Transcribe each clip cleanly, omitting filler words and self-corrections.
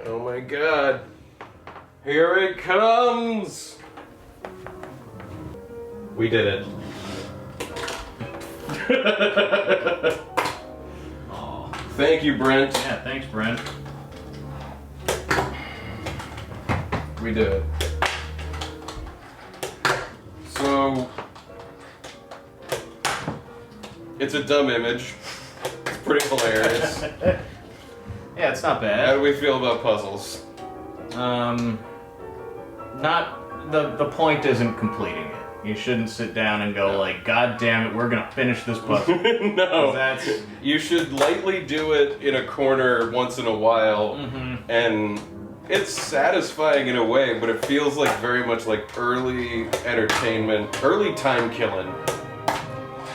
Oh my god. Here it comes! We did it. Aw. Thank you, Brent. Yeah, thanks, Brent. We did it. So, it's a dumb image. It's pretty hilarious. Yeah, it's not How bad. do we feel about puzzles? Not the point isn't completing it. You shouldn't sit down and go like, God damn it, we're gonna finish this puzzle. No. That's You should lightly do it in a corner once in a while, and it's satisfying in a way, but it feels like very much like early entertainment, early time killing.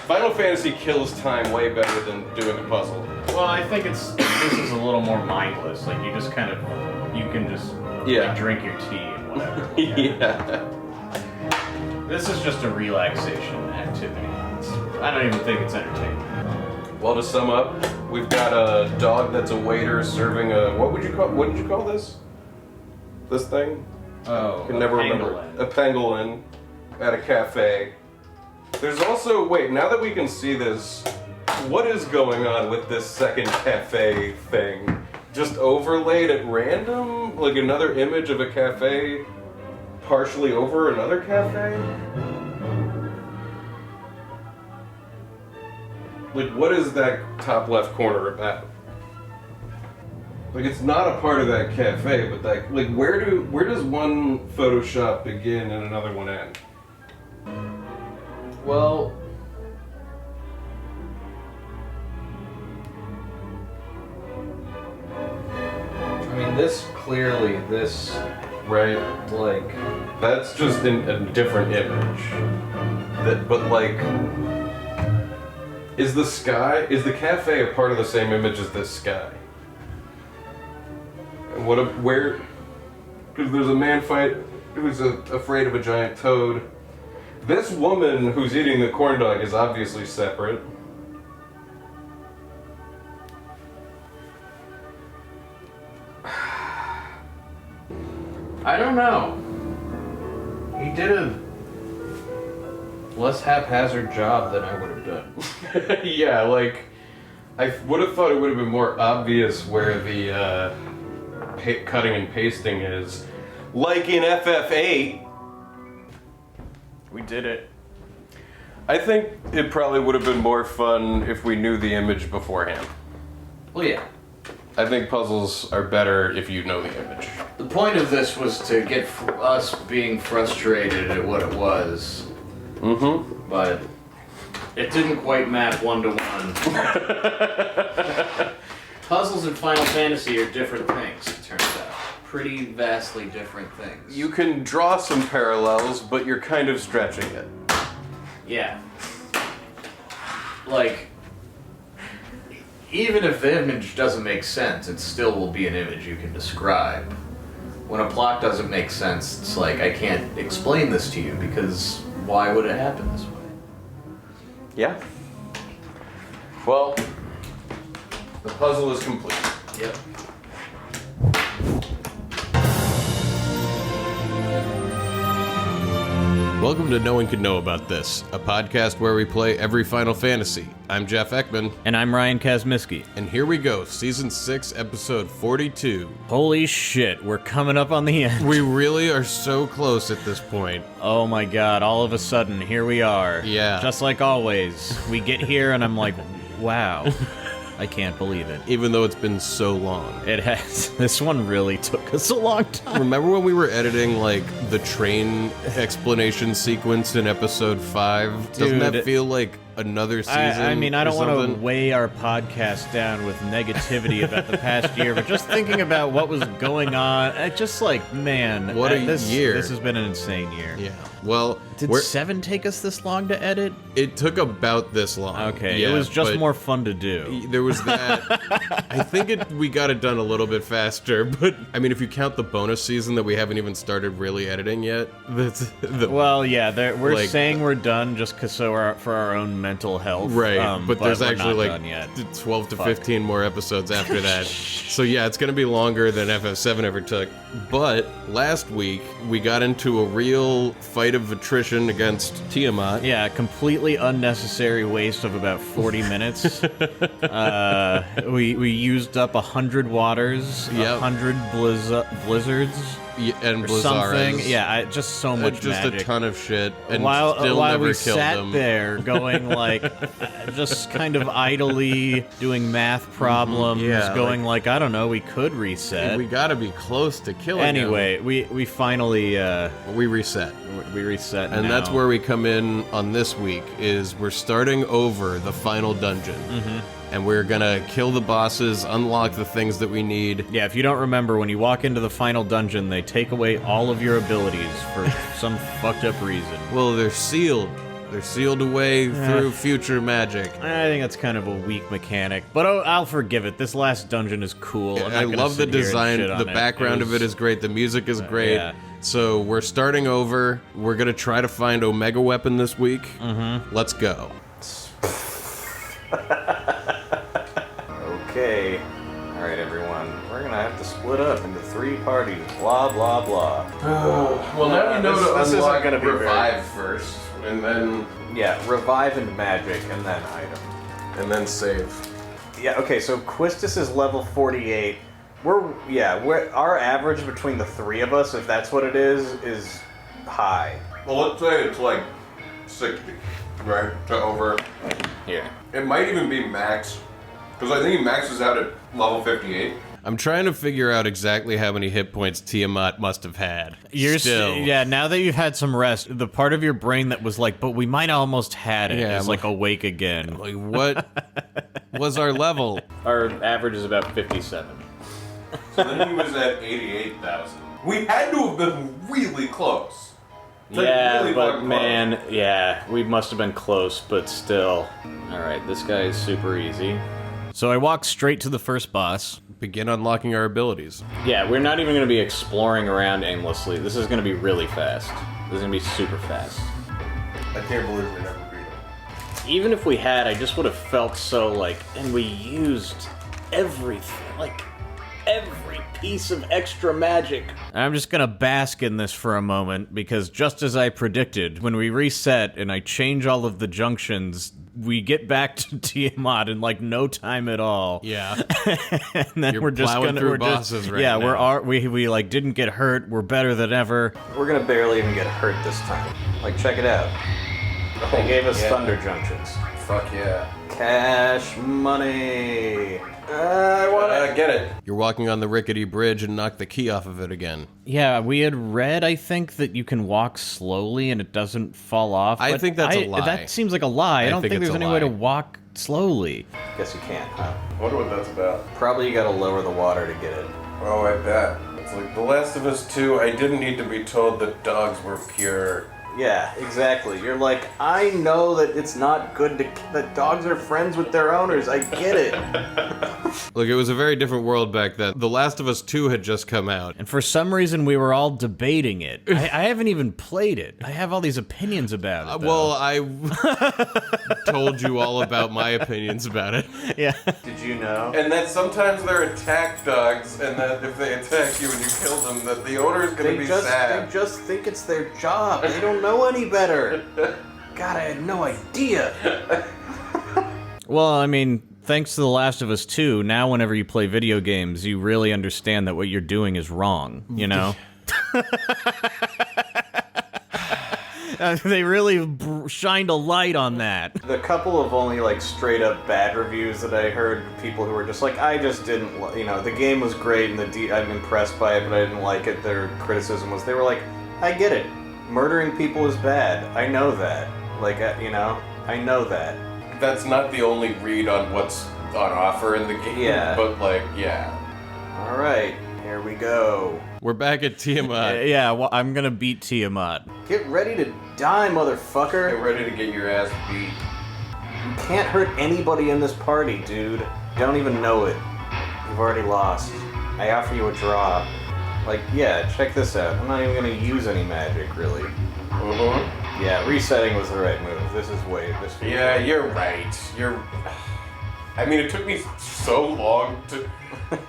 Final Fantasy kills time way better than doing a puzzle. well, I think this is a little more mindless. Like you just kind of you can just Yeah. like, drink your tea and whatever. Yeah. This is just a relaxation activity. I don't even think it's entertainment. Well, to sum up, we've got a dog that's a waiter serving a what did you call this? This thing? Oh, I can never remember. A pangolin at a cafe. There's also wait, now that we can see this, what is going on with this second cafe thing? Just overlaid at random? Like another image of a cafe partially over another cafe? Like, what is that top left corner about? Like, it's not a part of that cafe, but that, like, where does one Photoshop begin and another one end? Well, I mean, this Right? like, That's just a different image. But like, is the cafe a part of the same image as this sky? And where? Because there's a man who's afraid of a giant toad. This woman who's eating the corn dog is obviously separate. I don't know. He did a less haphazard job than I would have done. Yeah, like, I would have thought it would have been more obvious where the cutting and pasting is. Like in FF8. We did it. I think it probably would have been more fun if we knew the image beforehand. Well, yeah. I think puzzles are better if you know the image. The point of this was to get us being frustrated at what it was. Mm-hmm. But it didn't quite map 1-to-1. Puzzles in Final Fantasy are different things, it turns out. Pretty vastly different things. You can draw some parallels, but you're kind of stretching it. Yeah. Like, even if the image doesn't make sense, it still will be an image you can describe. When a plot doesn't make sense, it's like, I can't explain this to you because why would it happen this way? Yeah. Well, the puzzle is complete. Yep. Welcome to No One Could Know About This, a podcast where we play every Final Fantasy. I'm Jeff Ekman. And I'm Ryan Kazmiski. And here we go, Season 6, Episode 42. Holy shit, we're coming up on the end. We really are so close at this point. Oh my god, all of a sudden, here we are. Yeah. Just like always. We get here and I'm like, wow. I can't believe it. Even though it's been so long. It has. This one really took us a long time. Remember when we were editing, like, the train explanation sequence in Episode 5? Doesn't Dude, that feel like another season? I mean, I don't want to something? weigh our podcast down with negativity about the past year, but just thinking about what was going on, I just like, man. What a this year. This has been an insane year. Yeah. Well, Did 7 take us this long to edit? it took about this long. Okay, Yeah, it was just but more fun to do. There was that. I think we got it done a little bit faster, but I mean, if you count the bonus season that we haven't even started really editing yet, that's the Well, yeah, we're Like- saying we're done just for our own mental health. Right, but there's we're actually not like done yet. 12 to 15 more episodes after that. So yeah, it's gonna be longer than FF7 ever took. But last week, we got into a real fight of attrition against Tiamat. Yeah, completely unnecessary waste of about 40 minutes. We used up 100 waters, Yep. 100 blizzards, And or something. Blizzaras. Yeah, just so much just magic. a ton of shit, and while still while never we killed sat them. there going like, just kind of idly doing math problems, Yeah, going like, I don't know, we could reset. We gotta be close to killing him. Anyway, we finally We reset. we reset, And now. that's where we come in on this week, is we're starting over the final dungeon. And we're gonna kill the bosses, unlock the things that we need. Yeah, if you don't remember, when you walk into the final dungeon, they take away all of your abilities for some fucked up reason. Well, they're sealed. They're sealed away through future magic. I think that's kind of a weak mechanic, but I'll forgive it. This last dungeon is cool. I'm not I gonna love the sit here and design. shit on The background of it is great. The music is great. yeah. So we're starting over. We're gonna try to find Omega Weapon this week. Let's go. Okay. Alright, everyone. We're gonna have to split up into 3 parties. Blah, blah, blah. Well, now you know this to isn't unlock gonna be revive first, and then Yeah, revive and magic, and then item. save. Yeah, okay, so Quistis is level 48. Our average between the 3 of us, if that's what it is high. Well, let's say it's like 60, right? To over. Yeah. It might even be max, because I think he maxes out at level 58. I'm trying to figure out exactly how many hit points Tiamat must have had. Yeah, now that you've had some rest, the part of your brain that was like, but we might almost had it, Yeah, is like awake again. Like, what was our level? Our average is about 57. So then he was at 88,000. We had to have been really close. Like, really fucking close. we must have been close, but still. Alright, this guy is super easy. So I walk straight to the first boss. Begin unlocking our abilities. Yeah, we're not even going to be exploring around aimlessly. This is going to be really fast. This is going to be super fast. I can't believe we never beat him. Even if we had, I just would have felt so like, and we used everything, like every piece of extra magic. I'm just gonna bask in this for a moment, because just as I predicted, when we reset and I change all of the junctions, we get back to Tiamat in like no time at all. Yeah. And then You're we're just plowing gonna through we're just, bosses right yeah, now. we like didn't get hurt. We're better than ever. We're gonna barely even get hurt this time. Like, check it out. They gave us Thunder Junctions. Fuck yeah. Cash money. I wanna Get it. You're walking on the rickety bridge and knock the key off of it again. Yeah, we had read, I think, that you can walk slowly and it doesn't fall off. I but think that's a lie. That seems like a lie. I don't think think there's it's a any way to lie. walk slowly. Guess you can't, huh? I wonder what that's about. Probably you gotta lower the water to get it. Oh, I bet. It's like The Last of Us 2, I didn't need to be told that dogs were pure. Yeah, exactly. You're like, I know that it's not good that dogs are friends with their owners. I get it. Look, it was a very different world back then. The Last of Us 2 had just come out. And for some reason, we were all debating it. I haven't even played it. I have all these opinions about it. Though. Well, I told you all about my opinions about it. Yeah. Did you know? And that sometimes they're attack dogs, and that if they attack you and you kill them, that the owner is going to be sad. They just think it's their job. They don't know any better. God, I had no idea. Well, I mean, thanks to The Last of Us 2, now whenever you play video games, you really understand that what you're doing is wrong, you know? They really shined a light on that. The couple of only like straight up bad reviews that I heard, people who were just like, I just didn't, the game was great and I'm impressed by it, but I didn't like it. Their criticism was, they were like, I get it. Murdering people is bad. I know that. I know that. That's not the only read on what's on offer in the game. Yeah. But, yeah. All right, here we go. We're back at Tiamat. Yeah, well, I'm gonna beat Tiamat. Get ready to die, motherfucker. Get ready to get your ass beat. You can't hurt anybody in this party, dude. You don't even know it. You've already lost. I offer you a draw. Yeah, check this out. I'm not even gonna use any magic, really. Mm-hmm. Yeah, resetting was the right move. this is way. This feels Yeah, way- you're right. I mean, it took me so long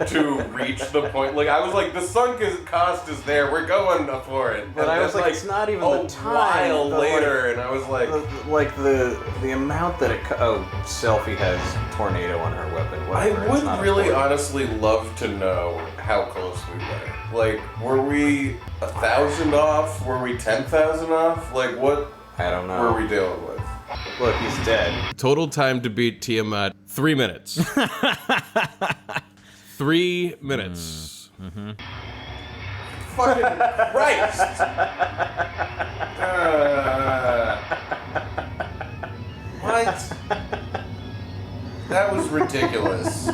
to reach the point. Like, I was like, the sunk cost is there. We're going for it. But And I was then, like, it's not even a the time. while but, later, and I was like, the amount that it. Selfie has tornado on her weapon. I Whatever, it's would not really important. honestly love to know how close we were. Like, were we 1,000 off? Were we 10,000 off? Like, what I don't know. were we dealing with? Look, he's dead. Total time to beat Tiamat, 3 minutes. 3 minutes. Fucking Christ! What? That was ridiculous.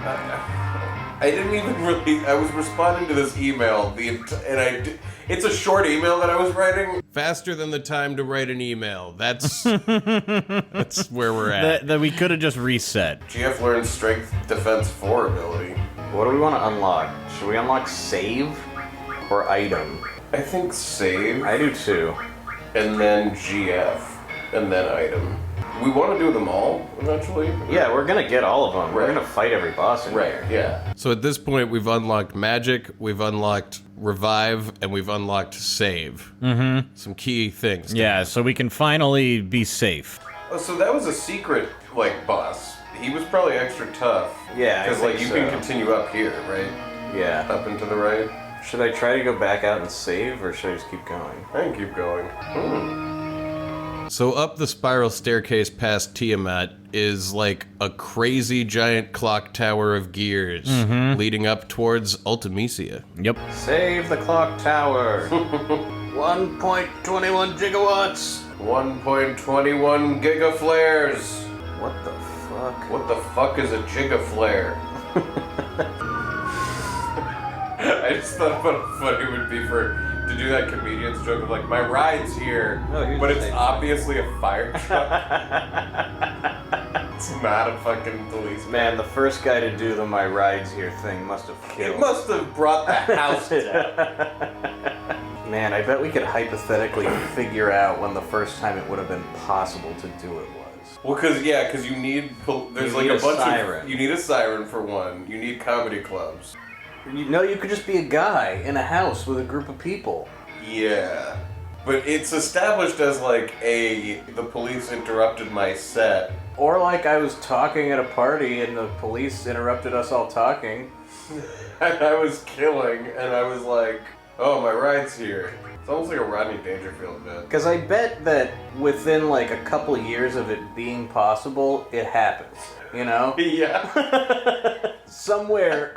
I didn't even really. I was responding to this email, it's a short email that I was writing. Faster than the time to write an email. That's where we're at. That we could have just reset. GF learns Strength Defense 4 ability. What do we want to unlock? Should we unlock save or item? I think save, I do too. and then GF, and then item. We want to do them all eventually. Yeah, we're gonna get all of them. We're Right. gonna fight every boss in Right. here. Yeah. So at this point, we've unlocked magic, we've unlocked revive, and we've unlocked save. Mm-hmm. Some key things. Yeah, so we can finally be safe. Oh, so that was a secret, like, boss. He was probably extra tough. Yeah, I Because, like, think you can so. continue up here, right? Yeah. Up and to the right. Should I try to go back out and save, or should I just keep going? I can keep going. So up the spiral staircase past Tiamat is like a crazy giant clock tower of gears leading up towards Ultimecia. Yep. Save the clock tower. 1.21 gigawatts. 1.21 gigaflares. What the fuck? What the fuck is a gigaflare? I just thought about how funny it would be to do that comedian's joke of like, my ride's here, Oh, here's but the it's same. obviously a fire truck. It's not a fucking policeman. Man, the first guy to do the "my rides here" thing must have killed. It must have brought the house down. Man, I bet we could hypothetically figure out when the first time it would have been possible to do it was. Well, because you need there's You like need a bunch siren. of you need a siren for one. You need comedy clubs. You could just be a guy in a house with a group of people. Yeah, but it's established as like the police interrupted my set. Or like I was talking at a party and the police interrupted us all talking. And I was killing, and I was like, oh, my ride's here. It's almost like a Rodney Dangerfield bit. Because I bet that within like a couple years of it being possible, it happens. You know? Yeah. Somewhere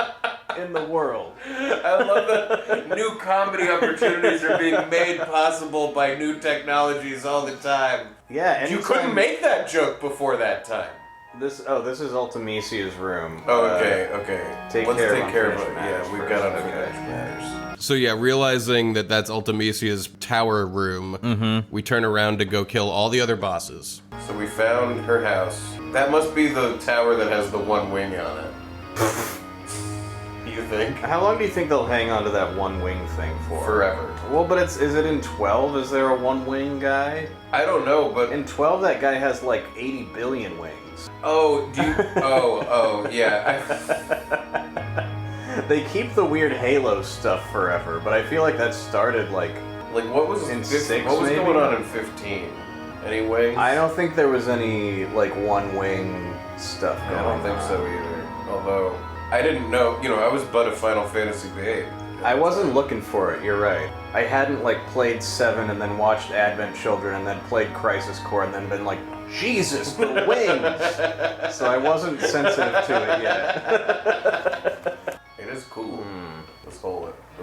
in the world. I love that new comedy opportunities are being made possible by new technologies all the time. Yeah, You couldn't make that joke before that time. this. Oh, this is Ultimecia's room. Oh, okay. Let's take take care of care of it. unfinished matters Yeah, we've first. got Okay. unfinished matters. So yeah, realizing that that's Ultimecia's tower room, we turn around to go kill all the other bosses. So we found her house. That must be the tower that has the one wing on it. You think? How long do you think they'll hang on to that one wing thing for? Forever. Well, but is it in 12? Is there a one wing guy? I don't know, but In 12, that guy has like 80 billion wings. yeah. They keep the weird Halo stuff forever, but I feel like that started like. Like what was In 6, 6 what was maybe? going on in 15? Any wings? I don't think there was any like one wing stuff going I on. don't think so either. Although I didn't know, I was but a Final Fantasy babe. I wasn't looking for it, you're right. I hadn't like played 7 and then watched Advent Children and then played Crisis Core and then been like, Jesus, the wings! So I wasn't sensitive to it yet. It is cool. This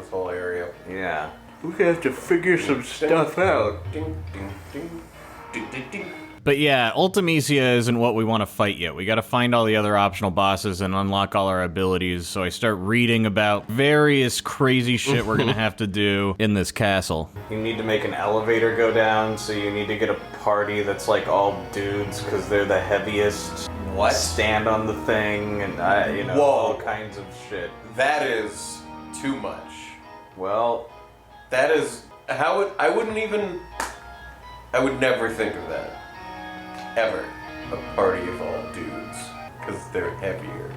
whole area. Yeah. We're gonna have to figure some stuff out. Ding ding ding ding ding ding. But yeah, Ultimecia isn't what we want to fight yet. We gotta find all the other optional bosses and unlock all our abilities, so I start reading about various crazy shit we're gonna have to do in this castle. You need to make an elevator go down, so you need to get a party that's like all dudes because they're the heaviest. What? Stand on the thing and Whoa. all kinds of shit. That is too much. Well, That is I wouldn't even. I would never think of that. Ever. A party of all dudes. Because they're heavier.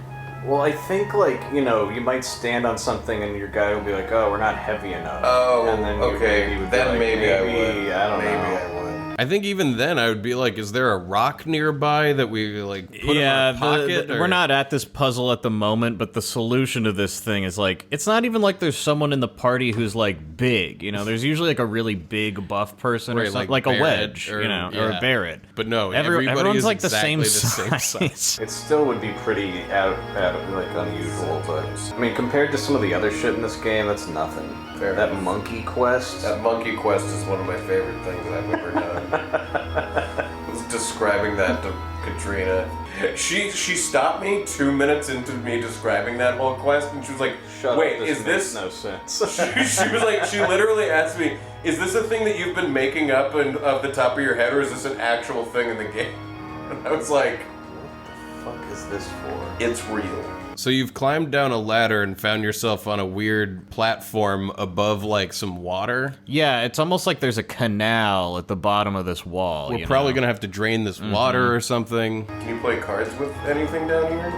Well, I think, like, you know, you might stand on something and your guy will be like, oh, we're not heavy enough. Oh, and then okay. You would Then be like, maybe I would. I don't know. Maybe I would. I think even then I would be like, is there a rock nearby that we, like, put in our pocket? We're not at this puzzle at the moment, but the solution to this thing is, like, it's not even like there's someone in the party who's, like, big, you know? There's usually, like, a really big buff person or Right, something, like like a Barrett wedge, or- you know, or yeah. a Barrett. But no, everybody everyone's is like the exactly same the same size. It still would be pretty like unusual, but I mean, compared to some of the other shit in this game, that's nothing. Fair that enough. monkey quest. That monkey quest is one of my favorite things I've ever done. I was describing that to Katrina. She stopped me 2 minutes into me describing that whole quest, and she was like, Shut "Wait, up, is makes this?" no sense? She was like, she literally asked me, "Is this a thing that you've been making up off the top of your head, or is this an actual thing in the game?" And I was like, What the fuck is this for? "It's real." So you've climbed down a ladder and found yourself on a weird platform above, like, some water. Yeah, it's almost like there's a canal at the bottom of this wall. We're probably gonna have to drain this water or something. Can you play cards with anything down here?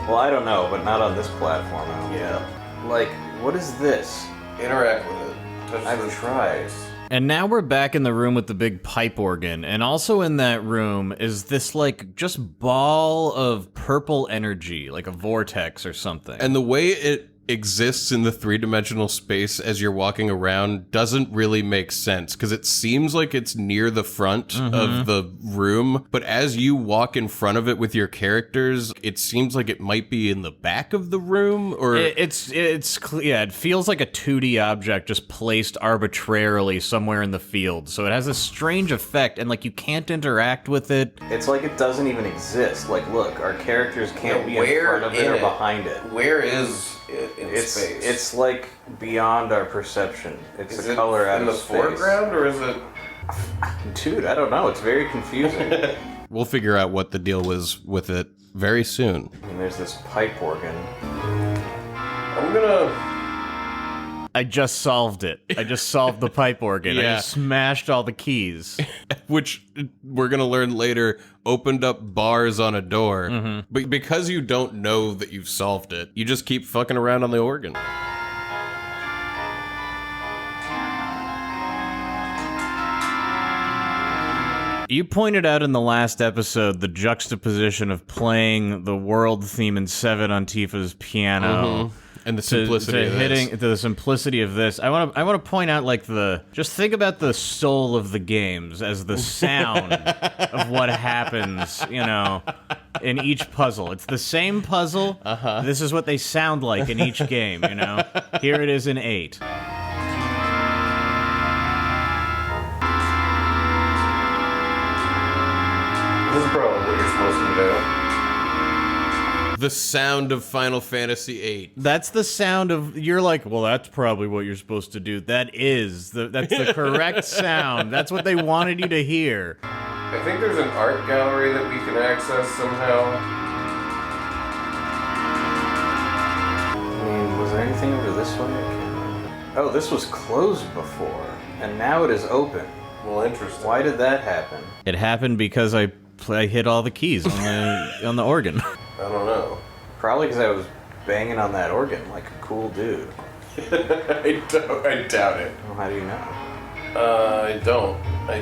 Well, I don't know, but not on this platform. I don't think. Like, what is this? Interact with it. Touch I've the tried. space. And now we're back in the room with the big pipe organ, and also in that room is this, like, just ball of purple energy, like a vortex or something. And the way it exists in the three-dimensional space as you're walking around doesn't really make sense, because it seems like it's near the front of the room, but as you walk in front of it with your characters, it seems like it might be in the back of the room, or... Yeah, it feels like a 2D object just placed arbitrarily somewhere in the field, so it has a strange effect, and, like, you can't interact with it. It's like it doesn't even exist. Like, look, our characters can't be in front of it or behind it. Where is it in space? It's like beyond our perception. It's Is a it color out in of the space. foreground, or is it... Dude, I don't know. It's very confusing. We'll figure out what the deal was with it very soon. And there's this pipe organ. I'm gonna... I just solved it. I just solved the pipe organ. I Yeah. just smashed all the keys. Which we're gonna learn later opened up bars on a door. But because you don't know that you've solved it, you just keep fucking around on the organ. You pointed out in the last episode the juxtaposition of playing the world theme in 7 on Tifa's piano. And the simplicity of this. to the simplicity of this. I want to point out, like, just think about the soul of the games as the sound of what happens, you know, in each puzzle. It's the same puzzle. This is what they sound like in each game, you know. Here it is in 8. This is probably what you're supposed to do. The sound of Final Fantasy VIII. That's the sound of, you're like, well, that's probably what you're supposed to do. That's the correct sound. That's what they wanted you to hear. I think there's an art gallery that we can access somehow. I mean, was there anything over this way? I can't remember. Oh, this was closed before, and now it is open. Well, interesting. Why did that happen? It happened because I hit all the keys on the organ. I don't know. Probably because I was banging on that organ like a cool dude. I doubt it. Well, how do you know? I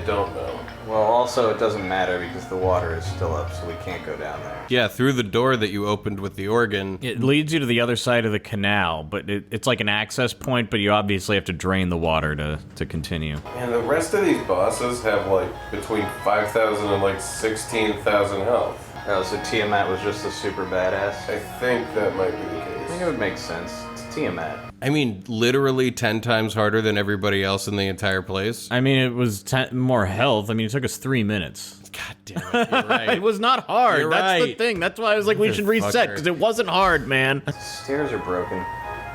don't know. Well, also, it doesn't matter because the water is still up, so we can't go down there. Yeah, through the door that you opened with the organ. It leads you to the other side of the canal, but it's like an access point, but you obviously have to drain the water to continue. And the rest of these bosses have, like, between 5,000 and, like, 16,000 health. Oh, so Tiamat was just a super badass? I think that might be the I think case. it would make sense. It's Tiamat. I mean, literally 10 times harder than everybody else in the entire place. I mean, it was more health. I mean, it took us 3 minutes. God damn it, you're right. It was not hard. You're That's the right. thing. That's why I was like, we should reset, because it wasn't hard, man. Stairs are broken.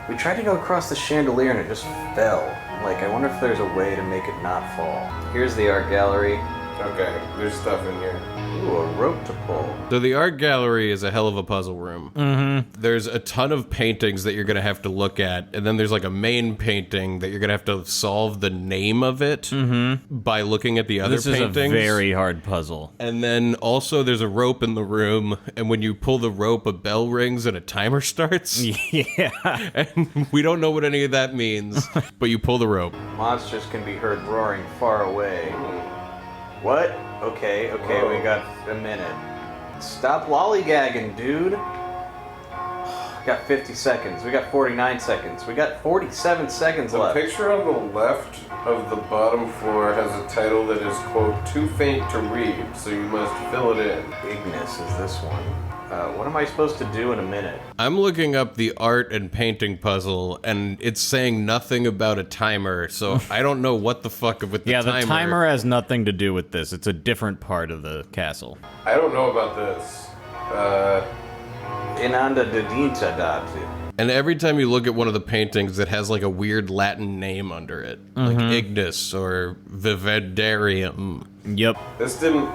We tried to go across the chandelier and it just fell. Like, I wonder if there's a way to make it not fall. Here's the art gallery. Okay, there's stuff in here. Ooh, a rope to pull. So the art gallery is a hell of a puzzle room. Mm-hmm. There's a ton of paintings that you're going to have to look at, and then there's like a main painting that you're going to have to solve the name of it by looking at the other paintings. This is a very hard puzzle. And then also there's a rope in the room, and when you pull the rope, a bell rings and a timer starts. Yeah. And we don't know what any of that means, but you pull the rope. Monsters can be heard roaring far away. What? Okay, Whoa. we got a minute. Stop lollygagging, dude. We got 50 seconds. We got 49 seconds. We got 47 seconds The left. picture on the left of the bottom floor has a title that is, quote, too faint to read, so you must fill it in. Ignis is this one. What am I supposed to do in a minute? I'm looking up the art and painting puzzle, and it's saying nothing about a timer, so I don't know what the fuck with the timer. Yeah, the timer has nothing to do with this. It's a different part of the castle. I don't know about this. Inanda dedinta dati. And every time you look at one of the paintings, it has like a weird Latin name under it, like Ignis or Vivedarium. Yep. This didn't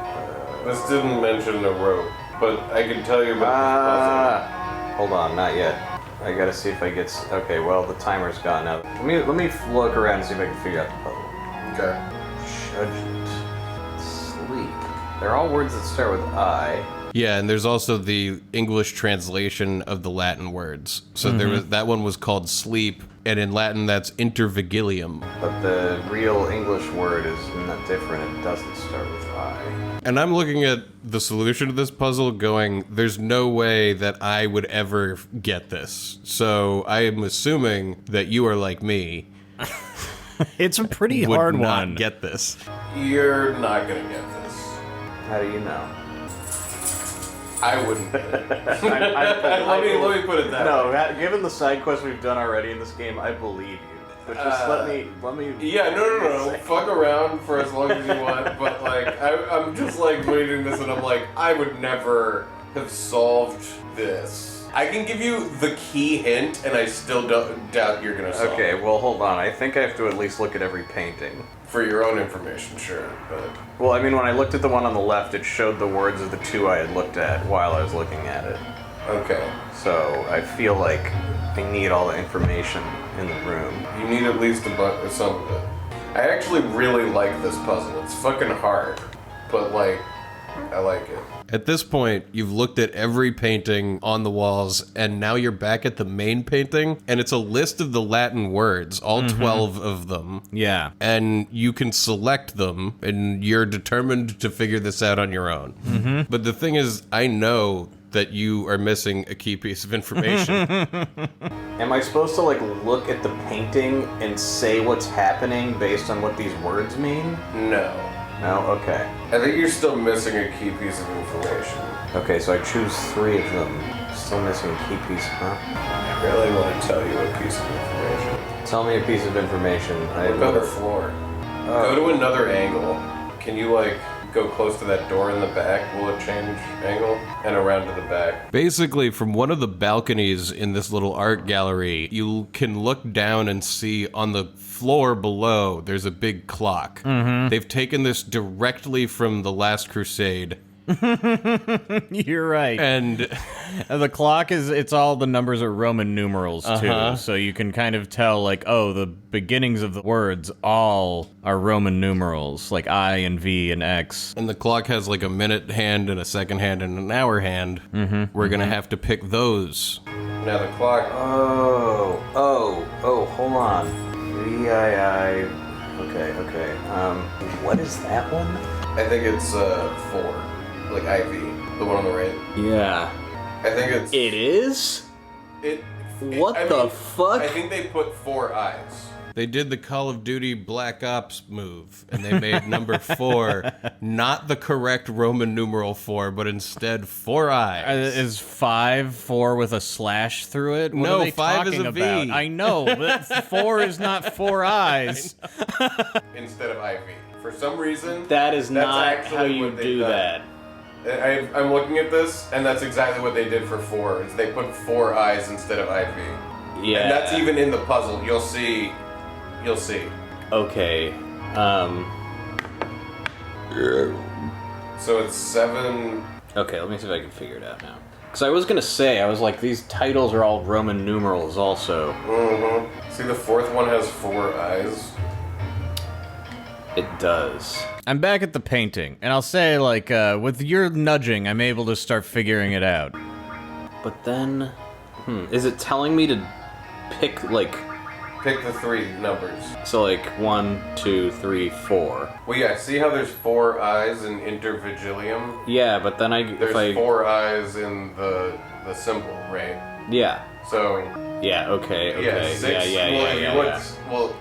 mention a rope, but I can tell you about Hold on, not yet. I gotta see if I get. Okay, well the timer's gone now. Let me look around and see if I can figure out the puzzle. this puzzle. Okay. Judgment. Sleep. They're all words that start with I. Yeah, and there's also the English translation of the Latin words. So that one was called sleep, and in Latin that's intervigilium. But the real English word is not different. It doesn't start with I. And I'm looking at the solution to this puzzle going, there's no way that I would ever get this. So I am assuming that you are like me. It's a pretty would hard not one. get this. You're not gonna get this. How do you know? I wouldn't get it. let me put it that way. No, given the side quests we've done already in this game, I believe you. But just let me. Yeah, no. Fuck around for as long as you want, but like, I'm just like reading this and I'm like, I would never have solved this. I can give you the key hint, and I still doubt you're gonna solve Okay, it. well, hold on. I think I have to at least look at every painting. For your own information, sure, but Well, I mean, when I looked at the one on the left, it showed the words of the two I had looked at while I was looking at it. okay. So I feel like I need all the information in the room. You need at least some of it. I actually really like this puzzle. It's fucking hard, but like, I like it. At this point, you've looked at every painting on the walls, and now you're back at the main painting, and it's a list of the Latin words, all 12 of them. Yeah. And you can select them, and you're determined to figure this out on your own. But the thing is, I know that you are missing a key piece of information. Am I supposed to, like, look at the painting and say what's happening based on what these words mean? No. No? Okay. I think you're still missing a key piece of information. Okay, so I choose 3 of them. Still missing a key piece, huh? I really want to tell you a piece of information. Tell me a piece of information. Look on the floor. Go to another angle. Can you, like, go close to that door in the back? Will it change angle? And around to the back. Basically, from one of the balconies in this little art gallery, you can look down and see on the floor below, there's a big clock. They've taken this directly from The Last Crusade. You're right. And The clock it's all the numbers are Roman numerals too, so you can kind of tell like, oh, the beginnings of the words all are Roman numerals, like I and V and X. the clock has like a minute hand and a second hand and an hour hand. We're gonna have to pick those. Now the clock. Oh, hold on. VII. Okay. What is that one? I think it's 4. Like IV. The one on the right. Yeah. I think it's. It is? What the fuck? I think they put 4 eyes. They did the Call of Duty Black Ops move, and they made number 4 not the correct Roman numeral 4, but instead 4 eyes. Is 5 4 with a slash through it? What No, are they 5 is talking a V. about? I know, but 4 is not 4 eyes. Instead of IV. For some reason. That is that's not actually how you what they've do done. that. I'm looking at this, and that's exactly what they did for 4. Is they put 4 eyes instead of IV. Yeah. And that's even in the puzzle. You'll see. So it's 7. Okay, let me see if I can figure it out now. Because I was gonna say, I was like, these titles are all Roman numerals also. Mm-hmm. See, the 4th one has 4 eyes. It does. I'm back at the painting, and I'll say, like, with your nudging, I'm able to start figuring it out. But then, is it telling me to pick, like... Pick the 3 numbers. So, like, 1, 2, 3, 4. Well, yeah, see how there's 4 eyes in intervigilium? Yeah, but then There's 4 eyes in the symbol, right? Yeah. So... Yeah, okay. Yeah, 6... Yeah. Well,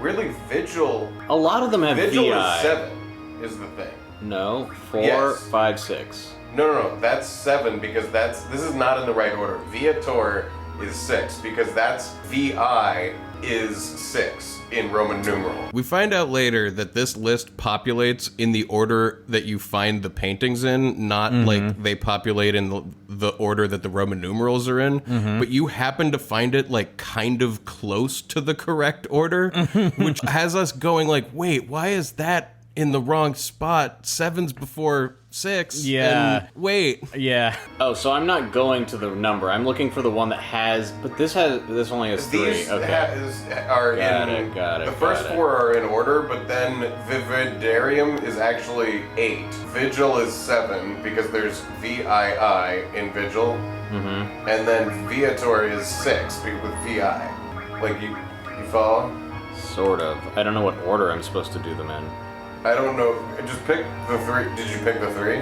really, Vigil... A lot of them have Vigil VI. is 7, is the thing. No, 4, Yes. 5, 6. No, that's 7 because this is not in the right order. Viator is 6 because that's VI is 6 in Roman numeral. We find out later that this list populates in the order that you find the paintings in, not like they populate in the order that the Roman numerals are in, but you happen to find it like kind of close to the correct order, which has us going like, wait, why is that in the wrong spot? 7's before 6. Yeah. And wait. Yeah. Oh, so I'm not going to the number. I'm looking for the one that has... But this only has 3. These Okay. are Got it. The first 4 are in order, but then Vividarium is actually 8. Vigil is 7 because there's VII in Vigil, and then Viator is 6 with VI. Like you follow? Sort of. I don't know what order I'm supposed to do them in. I don't know. Just pick the 3. Did you pick the 3?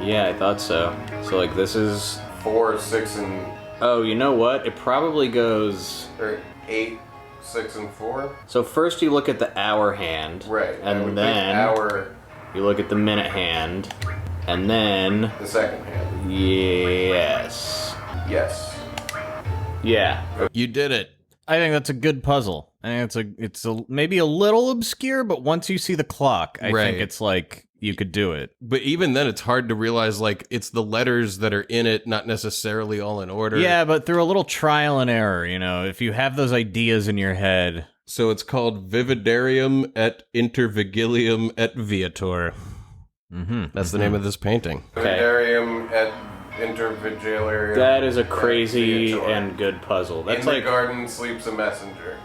Yeah, I thought so. So, like, this is... 4, 6, and... Oh, you know what? It probably goes... Or 8, 6, and 4? So first you look at the hour hand. Right. And then... Hour... You look at the minute hand. And then... The second hand. Yes. Yes. Yeah. You did it. I think that's a good puzzle. I think it's maybe a little obscure, but once you see the clock, I think it's like you could do it. But even then, it's hard to realize, like, it's the letters that are in it, not necessarily all in order. Yeah, but through a little trial and error, you know, if you have those ideas in your head. So it's called Vividarium et Intervigilium et Viator. That's the name of this painting. Vividarium et Intervigilium. That is a crazy and good puzzle. That's in like the garden sleeps a messenger.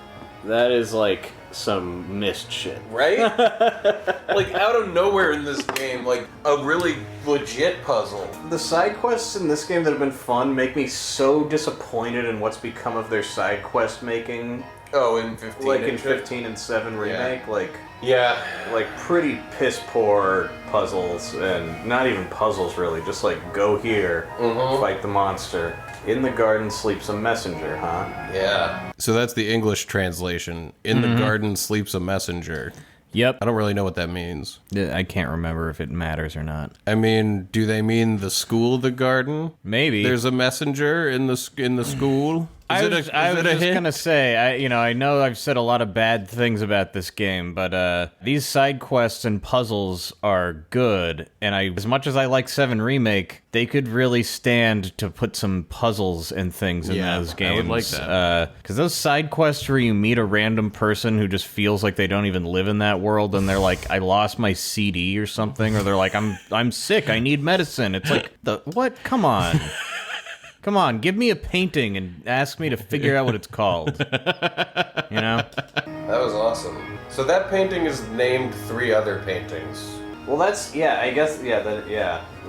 That is like some missed shit. Right? Like out of nowhere in this game, like a really legit puzzle. The side quests in this game that have been fun make me so disappointed in what's become of their side quest making. Oh, in 15. Like in 15 and 7 remake, yeah. like pretty piss poor puzzles, and not even puzzles really, just like go here, fight the monster. In the garden sleeps a messenger, huh? Yeah. So that's the English translation. In the garden sleeps a messenger. Yep. I don't really know what that means. I can't remember if it matters or not. I mean, do they mean the school, the garden? Maybe. There's a messenger in the school? I was just gonna say, I know I've said a lot of bad things about this game, but these side quests and puzzles are good, and as much as I like 7 Remake, they could really stand to put some puzzles and things in those games. I would like that. Because those side quests where you meet a random person who just feels like they don't even live in that world, and they're like, I lost my CD or something, or they're like, I'm sick, I need medicine. It's like, what? Come on. Come on, give me a painting and ask me to figure out what it's called. You know? That was awesome. So that painting is named 3 other paintings. Well,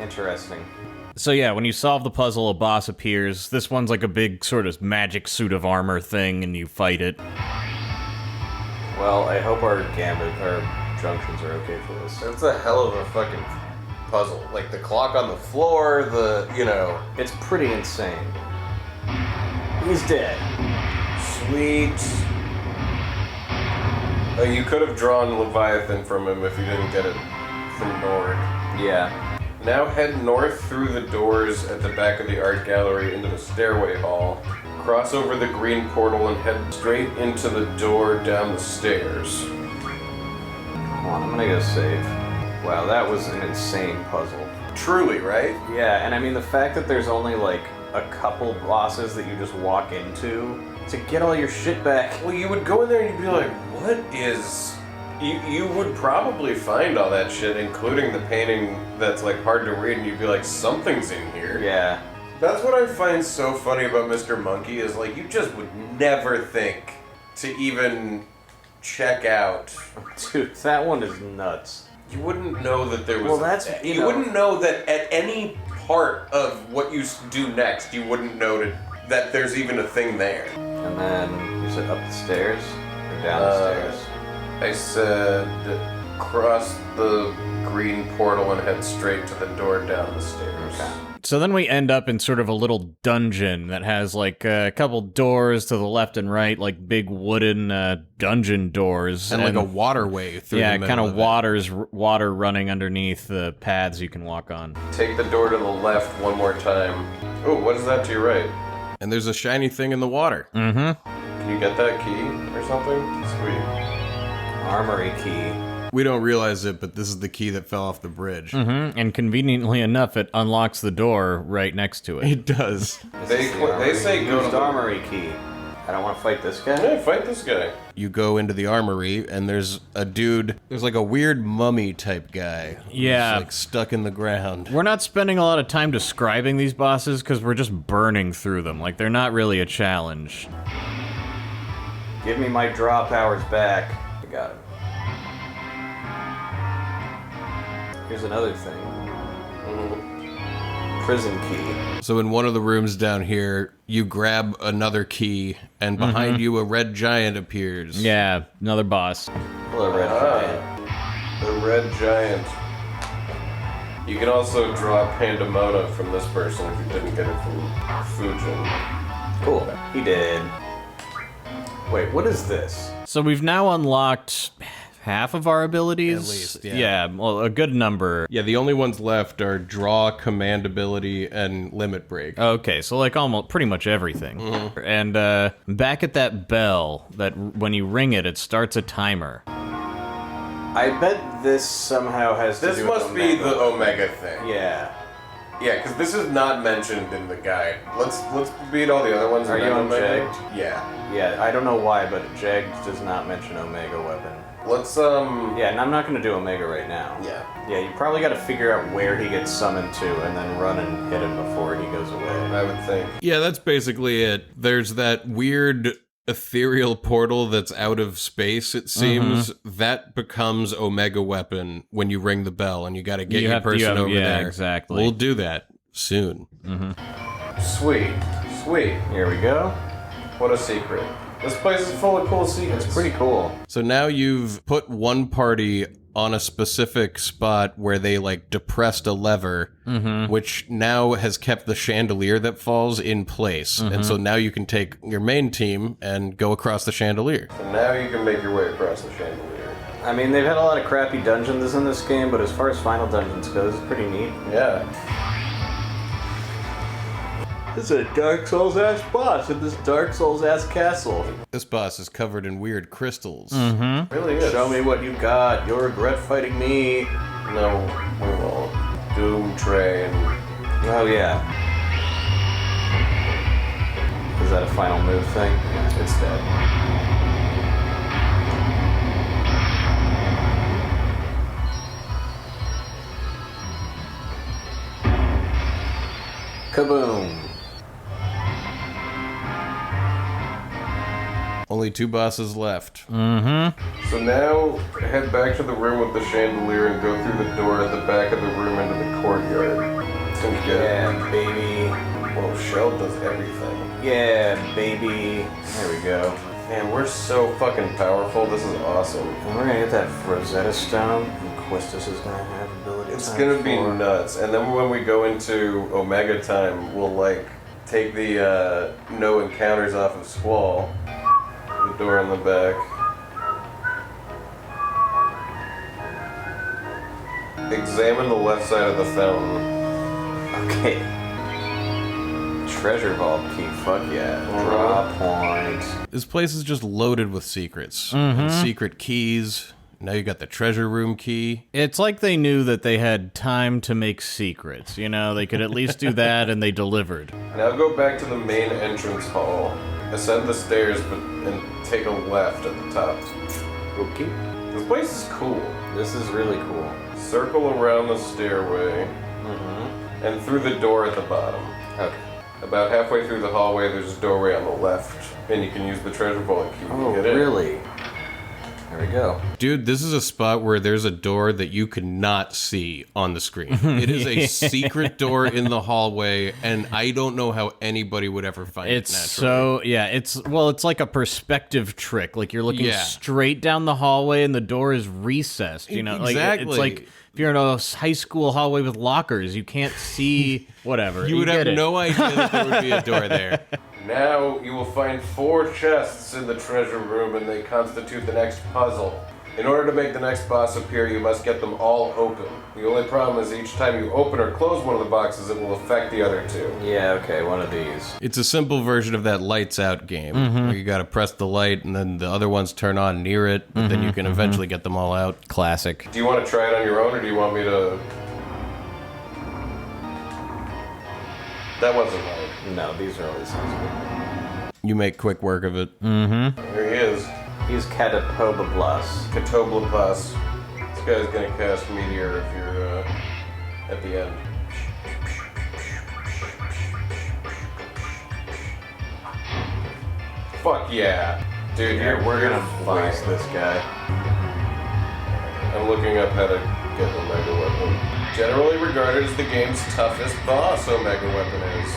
interesting. So yeah, when you solve the puzzle, a boss appears. This one's like a big sort of magic suit of armor thing, and you fight it. Well, I hope our junctions are okay for this. That's a hell of a fucking puzzle. Like the clock on the floor, It's pretty insane. He's dead. Sweet. You could have drawn Leviathan from him if you didn't get it from Nord. Yeah. Now head north through the doors at the back of the art gallery into the stairway hall. Cross over the green portal and head straight into the door down the stairs. Come on, I'm gonna go save. Wow, that was an insane puzzle. Truly, right? Yeah, and I mean the fact that there's only like a couple bosses that you just walk into to get all your shit back. Well, you would go in there and you'd be like, what is You would probably find all that shit, including the painting that's like hard to read, and you'd be like, something's in here. Yeah. That's what I find so funny about Mr. Monkey is like you just would never think to even check out. Dude, that one is nuts. You wouldn't know that there was. Well, that's you wouldn't know that at any part of what you do next. You wouldn't know that there's even a thing there. And then you said up the stairs or down the stairs. I said cross the green portal and head straight to the door down the stairs. Okay. So then we end up in sort of a little dungeon that has like a couple doors to the left and right, like big wooden dungeon doors. And like a waterway through the middle kind of it. water running underneath the paths you can walk on. Take the door to the left one more time. Oh, what is that to your right? And there's a shiny thing in the water. Mm-hmm. Can you get that key or something? Sweet. Armory key. We don't realize it, but this is the key that fell off the bridge. Mm-hmm. And conveniently enough, it unlocks the door right next to it. It does. They say go to the armory key. I don't want to fight this guy. Yeah, fight this guy. You go into the armory, and there's a dude. There's like a weird mummy type guy. Yeah. Who's like stuck in the ground. We're not spending a lot of time describing these bosses because we're just burning through them. Like, they're not really a challenge. Give me my draw powers back. I got it. Here's another thing. Prison key. So in one of the rooms down here, you grab another key, and behind you a red giant appears. Yeah, another boss. Hello, Red Giant. The red giant. You can also draw Pandemona from this person if you didn't get it from Fujin. Cool. He did. Wait, what is this? So we've now unlocked half of our abilities. At least, yeah. Yeah, well, a good number. Yeah, the only ones left are draw, command ability, and limit break. Okay, so like almost pretty much everything. And back at that bell, that when you ring it, it starts a timer. I bet this somehow has to This do must with be Omega. the Omega thing. Yeah. Yeah, because this is not mentioned in the guide. Let's beat all the other ones. Are and you then on Omega. Jagged? Yeah. Yeah, I don't know why, but Jagged does not mention Omega weapon. Let's Yeah, and I'm not going to do Omega right now. Yeah. Yeah, you probably got to figure out where he gets summoned to and then run and hit him before he goes away. I would think. Yeah, that's basically it. There's that weird ethereal portal that's out of space, it seems. That becomes Omega weapon when you ring the bell, and you got to get your person over yeah, there. exactly. We'll do that soon. Sweet. Sweet. Here we go. What a secret. This place is full of cool secrets. It's pretty cool. So now you've put one party on a specific spot where they like depressed a lever, which now has kept the chandelier that falls in place. And so now you can take your main team and go across the chandelier. And now you can make your way across the chandelier. I mean, they've had a lot of crappy dungeons in this game, but as far as final dungeons goes, it's pretty neat. Yeah. This is a Dark Souls-ass boss in this Dark Souls-ass castle. This boss is covered in weird crystals. Really is. Show me what you got. You'll regret fighting me. No, we won't. Doom Train. Oh, yeah. Is that a final move thing? Yeah, It's dead. Kaboom. Only 2 bosses left. So now head back to the room with the chandelier and go through the door at the back of the room into the courtyard. Seems good. Yeah, baby. Whoa, Shell does everything. Yeah, baby. There we go. Man, we're so fucking powerful. This is awesome. And we're gonna get that Rosetta Stone, and Quistis is gonna have ability. It's time gonna be for- nuts. And then when we go into Omega time, we'll like take the no encounters off of Squall. The door in the back. Examine the left side of the fountain. Okay. Treasure vault key, fuck yeah. Draw points. This place is just loaded with secrets. And secret keys. Now you got the treasure room key. It's like they knew that they had time to make secrets. You know, they could at least do that, and they delivered. Now go back to the main entrance hall. Ascend the stairs and take a left at the top. Okay. This place is cool. This is really cool. Circle around the stairway, and through the door at the bottom. Okay. About halfway through the hallway, there's a doorway on the left, and you can use the treasure vault key Oh, to get in. really? There we go. Dude, this is a spot where there's a door that you cannot see on the screen. It is a secret door in the hallway, and I don't know how anybody would ever find it naturally. It's like a perspective trick. Like you're looking Yeah. straight down the hallway and the door is recessed, you know? Like Exactly. it's like if you're in a high school hallway with lockers, you can't see whatever. You would have get it. no idea that there would be a door there. Now you will find 4 chests in the treasure room, and they constitute the next puzzle. In order to make the next boss appear, you must get them all open. The only problem is each time you open or close one of the boxes, it will affect the other 2. Yeah, okay, one of these. It's a simple version of that lights out game, where you gotta press the light and then the other ones turn on near it, but then you can eventually get them all out. Classic. Do you want to try it on your own, or do you want me to... That wasn't right. No, these are always sensible. You make quick work of it. Here he is. He's Catapobablas. Catoblaplus. This guy's gonna cast Meteor if you're at the end. Fuck yeah. Dude, We're gonna fine. waste this guy. I'm looking up how to get Omega Weapon. Generally regarded as the game's toughest boss, Omega Weapon is.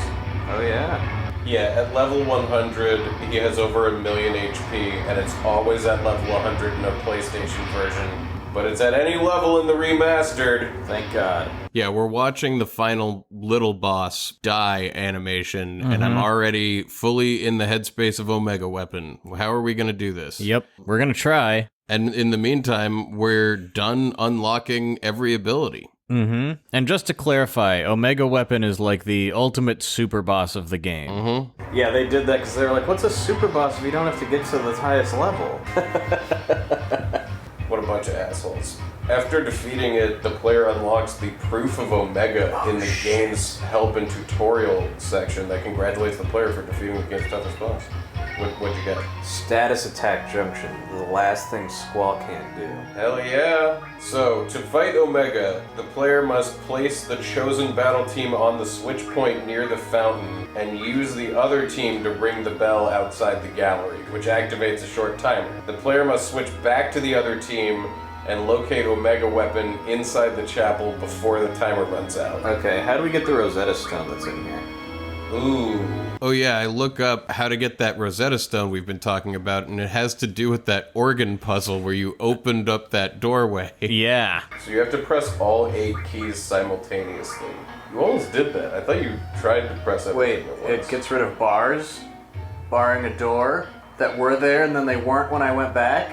Oh yeah. Yeah, at level 100, he has over 1,000,000 HP, and it's always at level 100 in a PlayStation version. But it's at any level in the remastered. Thank God. Yeah, we're watching the final little boss die animation, and I'm already fully in the headspace of Omega Weapon. How are we gonna do this? Yep, we're gonna try. And in the meantime, we're done unlocking every ability. And just to clarify, Omega Weapon is like the ultimate super boss of the game. Yeah, they did that because they were like, what's a super boss if you don't have to get to the highest level? What a bunch of assholes. After defeating it, the player unlocks the Proof of Omega in the game's help and tutorial section that congratulates the player for defeating the game's toughest boss. What'd you get? Status attack junction. The last thing Squall can't do. Hell yeah! So, to fight Omega, the player must place the chosen battle team on the switch point near the fountain and use the other team to ring the bell outside the gallery, which activates a short timer. The player must switch back to the other team and locate Omega Weapon inside the chapel before the timer runs out. Okay, how do we get the Rosetta Stone that's in here? Ooh. Oh yeah, I look up how to get that Rosetta Stone we've been talking about, and it has to do with that organ puzzle where you opened up that doorway. Yeah. So you have to press all 8 keys simultaneously. You almost did that. I thought you tried to press everything at once. It gets rid of bars, barring a door that were there and then they weren't when I went back?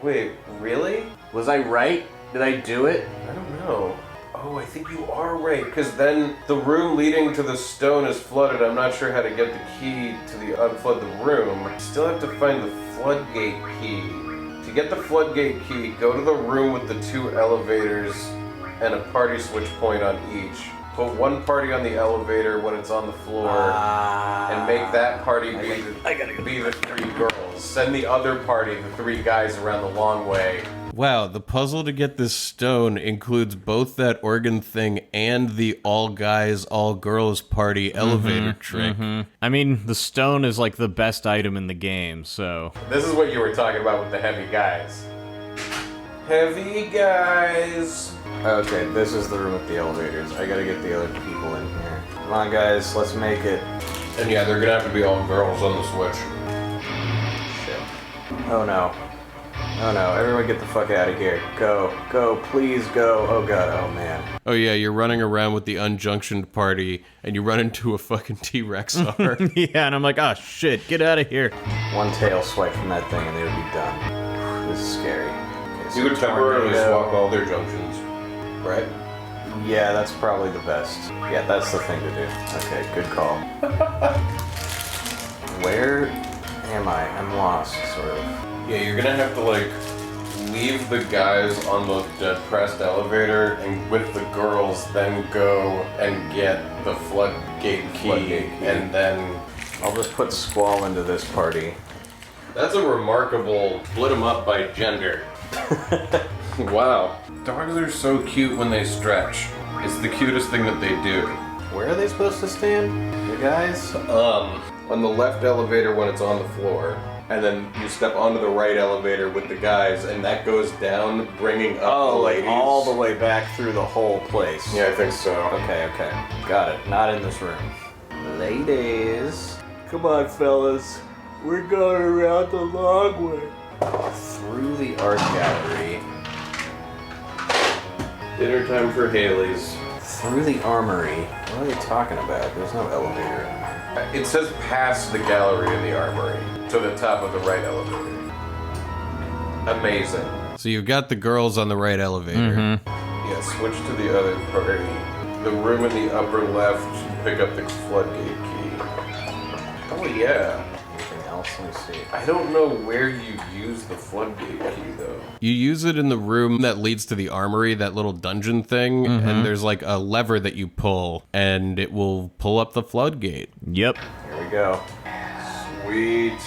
Wait, really? Was I right? Did I do it? I don't know. Oh, I think you are right, because then the room leading to the stone is flooded. I'm not sure how to get the key to unflood the room. I still have to find the floodgate key. To get the floodgate key, go to the room with the 2 elevators and a party switch point on each. Put one party on the elevator when it's on the floor, and make that party be the 3 girls. Send the other party, the 3 guys, around the long way. Wow, the puzzle to get this stone includes both that organ thing and the all guys, all girls party elevator trick. I mean, the stone is like the best item in the game, so... This is what you were talking about with the heavy guys. Heavy guys! Okay, this is the room with the elevators. I gotta get the other people in here. Come on, guys, let's make it. And yeah, they're gonna have to be all girls on the switch. Shit. Oh no. Oh no, everyone get the fuck out of here. Go, please go. Oh god, oh man. Oh yeah, you're running around with the unjunctioned party, and you run into a fucking T-Rex arc. Yeah, and I'm like, oh shit, get out of here. One tail swipe from that thing and they would be done. This is scary. Okay, You could temporarily tornado. swap all their junctions, right? Yeah, that's probably the best. Yeah, that's the thing to do. Okay, good call. Where am I? I'm lost, sort of. Yeah, you're gonna have to like leave the guys on the depressed elevator and with the girls then go and get the floodgate key, and then I'll just put Squall into this party. that's a remarkable split them up by gender. Wow. Dogs are so cute when they stretch. It's the cutest thing that they do. Where are they supposed to stand? The guys? On the left elevator when it's on the floor, and then you step onto the right elevator with the guys, and that goes down, bringing up the ladies. All the way back through the whole place. Yeah, I think so. Okay. Got it. Not in this room. Ladies. Come on, fellas. We're going around the long way. Through the art gallery. Dinner time for Haley's. Through the armory. What are they talking about? There's no elevator in there. It says past the gallery in the armory to the top of the right elevator. Amazing. So you've got the girls on the right elevator. Yeah, switch to the other party. The room in the upper left, pick up the floodgate key. Oh yeah. Anything else? Let me see. I don't know where you use the floodgate key though. You use it in the room that leads to the armory, that little dungeon thing, and there's like a lever that you pull, and it will pull up the floodgate. Yep. Here we go. Sweet.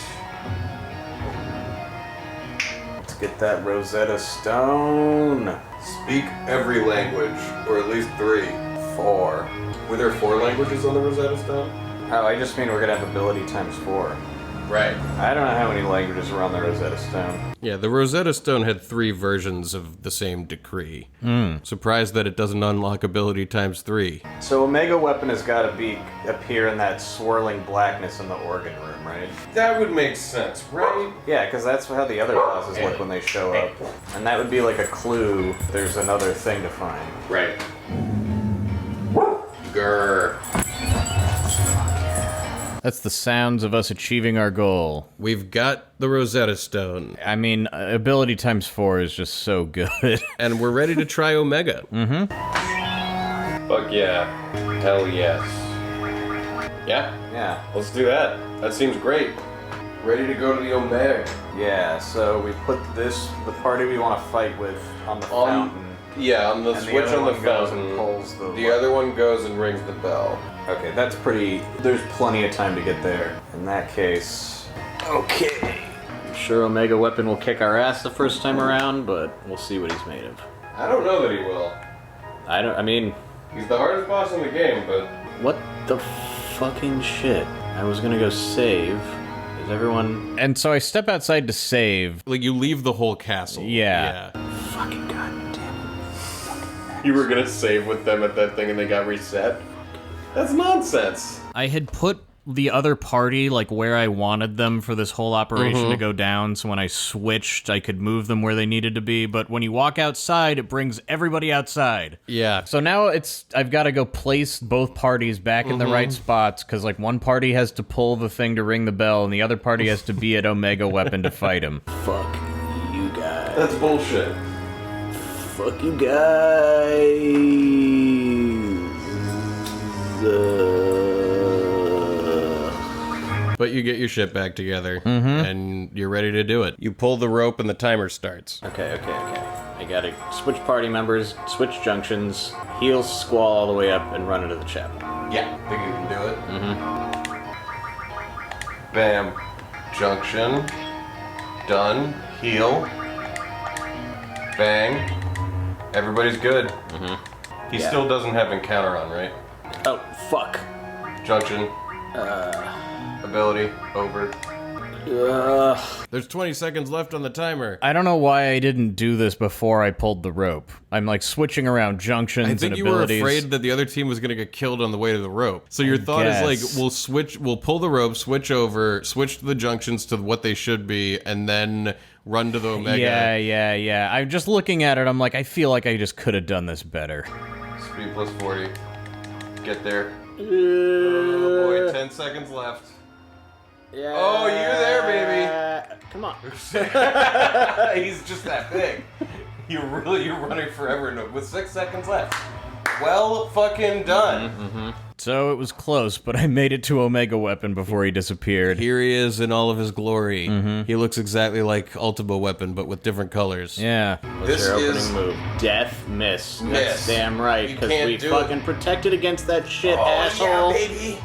Let's get that Rosetta Stone. Speak every language, or at least 3. 4. Were there 4 languages on the Rosetta Stone? Oh, I just mean we're gonna have ability times 4. Right. I don't know how many languages are on the Rosetta Stone. Yeah, the Rosetta Stone had 3 versions of the same decree. Surprised that it doesn't unlock ability times 3. So Omega Weapon has got to appear in that swirling blackness in the organ room, right? That would make sense, right? Yeah, because that's how the other bosses look when they show up. And that would be like a clue there's another thing to find. Right. Grr. That's the sounds of us achieving our goal. We've got the Rosetta Stone, I mean, ability times 4 is just so good. and we're ready to try Omega. Fuck yeah. Hell yes. Yeah? Yeah. Let's do that. That seems great. Ready to go to the Omega. Yeah, so we put the party we want to fight with on the fountain. Yeah, on the And the switch other on the one goes and fountain. pulls The other one goes and rings the bell. Okay, that's there's plenty of time to get there. In that case... Okay. I'm sure Omega Weapon will kick our ass the first time around, but we'll see what he's made of. I don't know that he will. I mean... He's the hardest boss in the game, but... What the fucking shit? I was gonna go save. Is everyone... And so I step outside to save. Like, you leave the whole castle. Yeah. Fucking goddamn. You were gonna save with them at that thing and they got reset? That's nonsense. I had put the other party, like, where I wanted them for this whole operation to go down, so when I switched, I could move them where they needed to be, but when you walk outside, it brings everybody outside. Yeah. So now I've got to go place both parties back in the right spots, because, like, one party has to pull the thing to ring the bell, and the other party has to be at Omega Weapon to fight him. Fuck you guys. That's bullshit. Fuck you guys. But you get your shit back together, and you're ready to do it. You pull the rope and the timer starts. Okay. I gotta switch party members, switch junctions, heal Squall all the way up, and run into the chapel. Yeah. Think you can do it? Bam. Junction. Done. Heal. Bang. Everybody's good. He Yeah. still doesn't have encounter on, right? Oh, fuck. Junction. Ability. Over. There's 20 seconds left on the timer. I don't know why I didn't do this before I pulled the rope. I'm, like, switching around junctions I think and you were abilities. afraid that the other team was going to get killed on the way to the rope. So your thought is guess. like, we'll pull the rope, switch over, switch the junctions to what they should be, and then run to the Omega. Yeah. I'm just looking at it, I'm like, I feel like I just could have done this better. Speed plus 40. Get there. Oh boy, 10 seconds left. Yeah. Oh, you're there, baby. Come on. He's just that big. You're running forever with 6 seconds left. Well fucking done. So it was close, but I made it to Omega Weapon before he disappeared. Here he is in all of his glory. He looks exactly like Ultima Weapon, but with different colors. Yeah. What's your opening move? Death miss. Miss. That's damn right, You because can't we do fucking it. protected against that shit, asshole. Yeah, baby.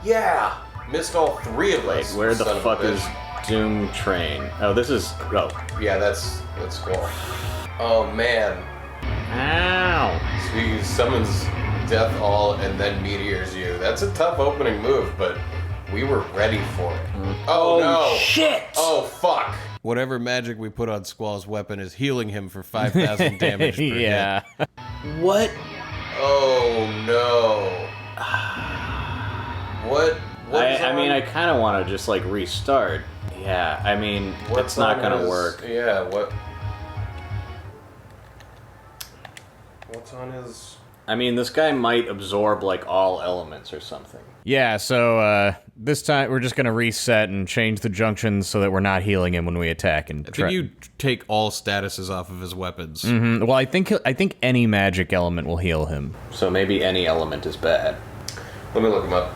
Yeah. Missed all 3 of Wait, us. where the son of a fuck bitch. is... Doom Train. Oh, this is... Oh. Yeah, that's Squall. Oh, man. Ow! So he summons Death All and then meteors you. That's a tough opening move, but we were ready for it. Oh, no! Shit! Oh, fuck! Whatever magic we put on Squall's weapon is healing him for 5,000 damage per yeah. hit. What? Oh, no. What? I mean, I kind of want to just, like, restart. Yeah, I mean, it's not gonna work. Yeah, what's on his... I mean, this guy might absorb, like, all elements or something. Yeah, so, this time we're just gonna reset and change the junctions so that we're not healing him when we attack. And I think you take all statuses off of his weapons. Well, I think any magic element will heal him. So maybe any element is bad. Let me look him up.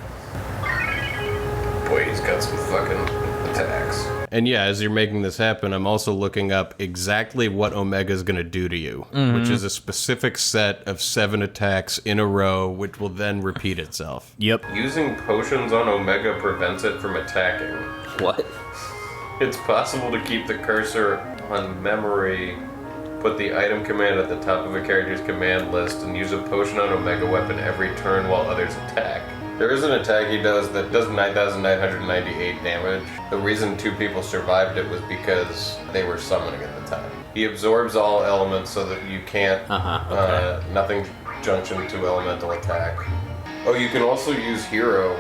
Boy, he's got some fucking attacks. And yeah, as you're making this happen, I'm also looking up exactly what Omega's gonna do to you, which is a specific set of 7 attacks in a row, which will then repeat itself. Yep. Using potions on Omega prevents it from attacking. What? It's possible to keep the cursor on memory, put the item command at the top of a character's command list, and use a potion on Omega weapon every turn while others attack. There is an attack he does that does 9,998 damage. The reason 2 people survived it was because they were summoning at the time. He absorbs all elements so that you can't, nothing junction to elemental attack. Oh, you can also use hero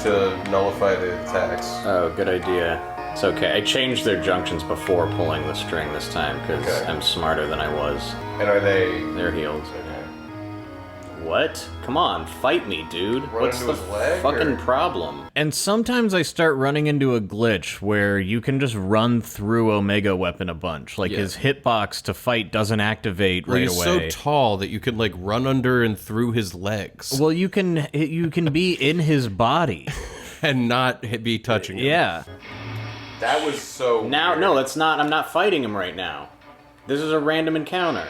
to nullify the attacks. Oh, good idea. It's okay. I changed their junctions before pulling the string this time because I'm smarter than I was. And are they... They're healed. What? Come on, fight me, dude. What's the fucking problem? And sometimes I start running into a glitch where you can just run through Omega weapon a bunch. Like his hitbox to fight doesn't activate right he's away. so tall that you can like run under and through his legs. Well, you can be in his body. And not be touching him. Yeah. That was so Now, weird. no, that's not. I'm not fighting him right now. This is a random encounter.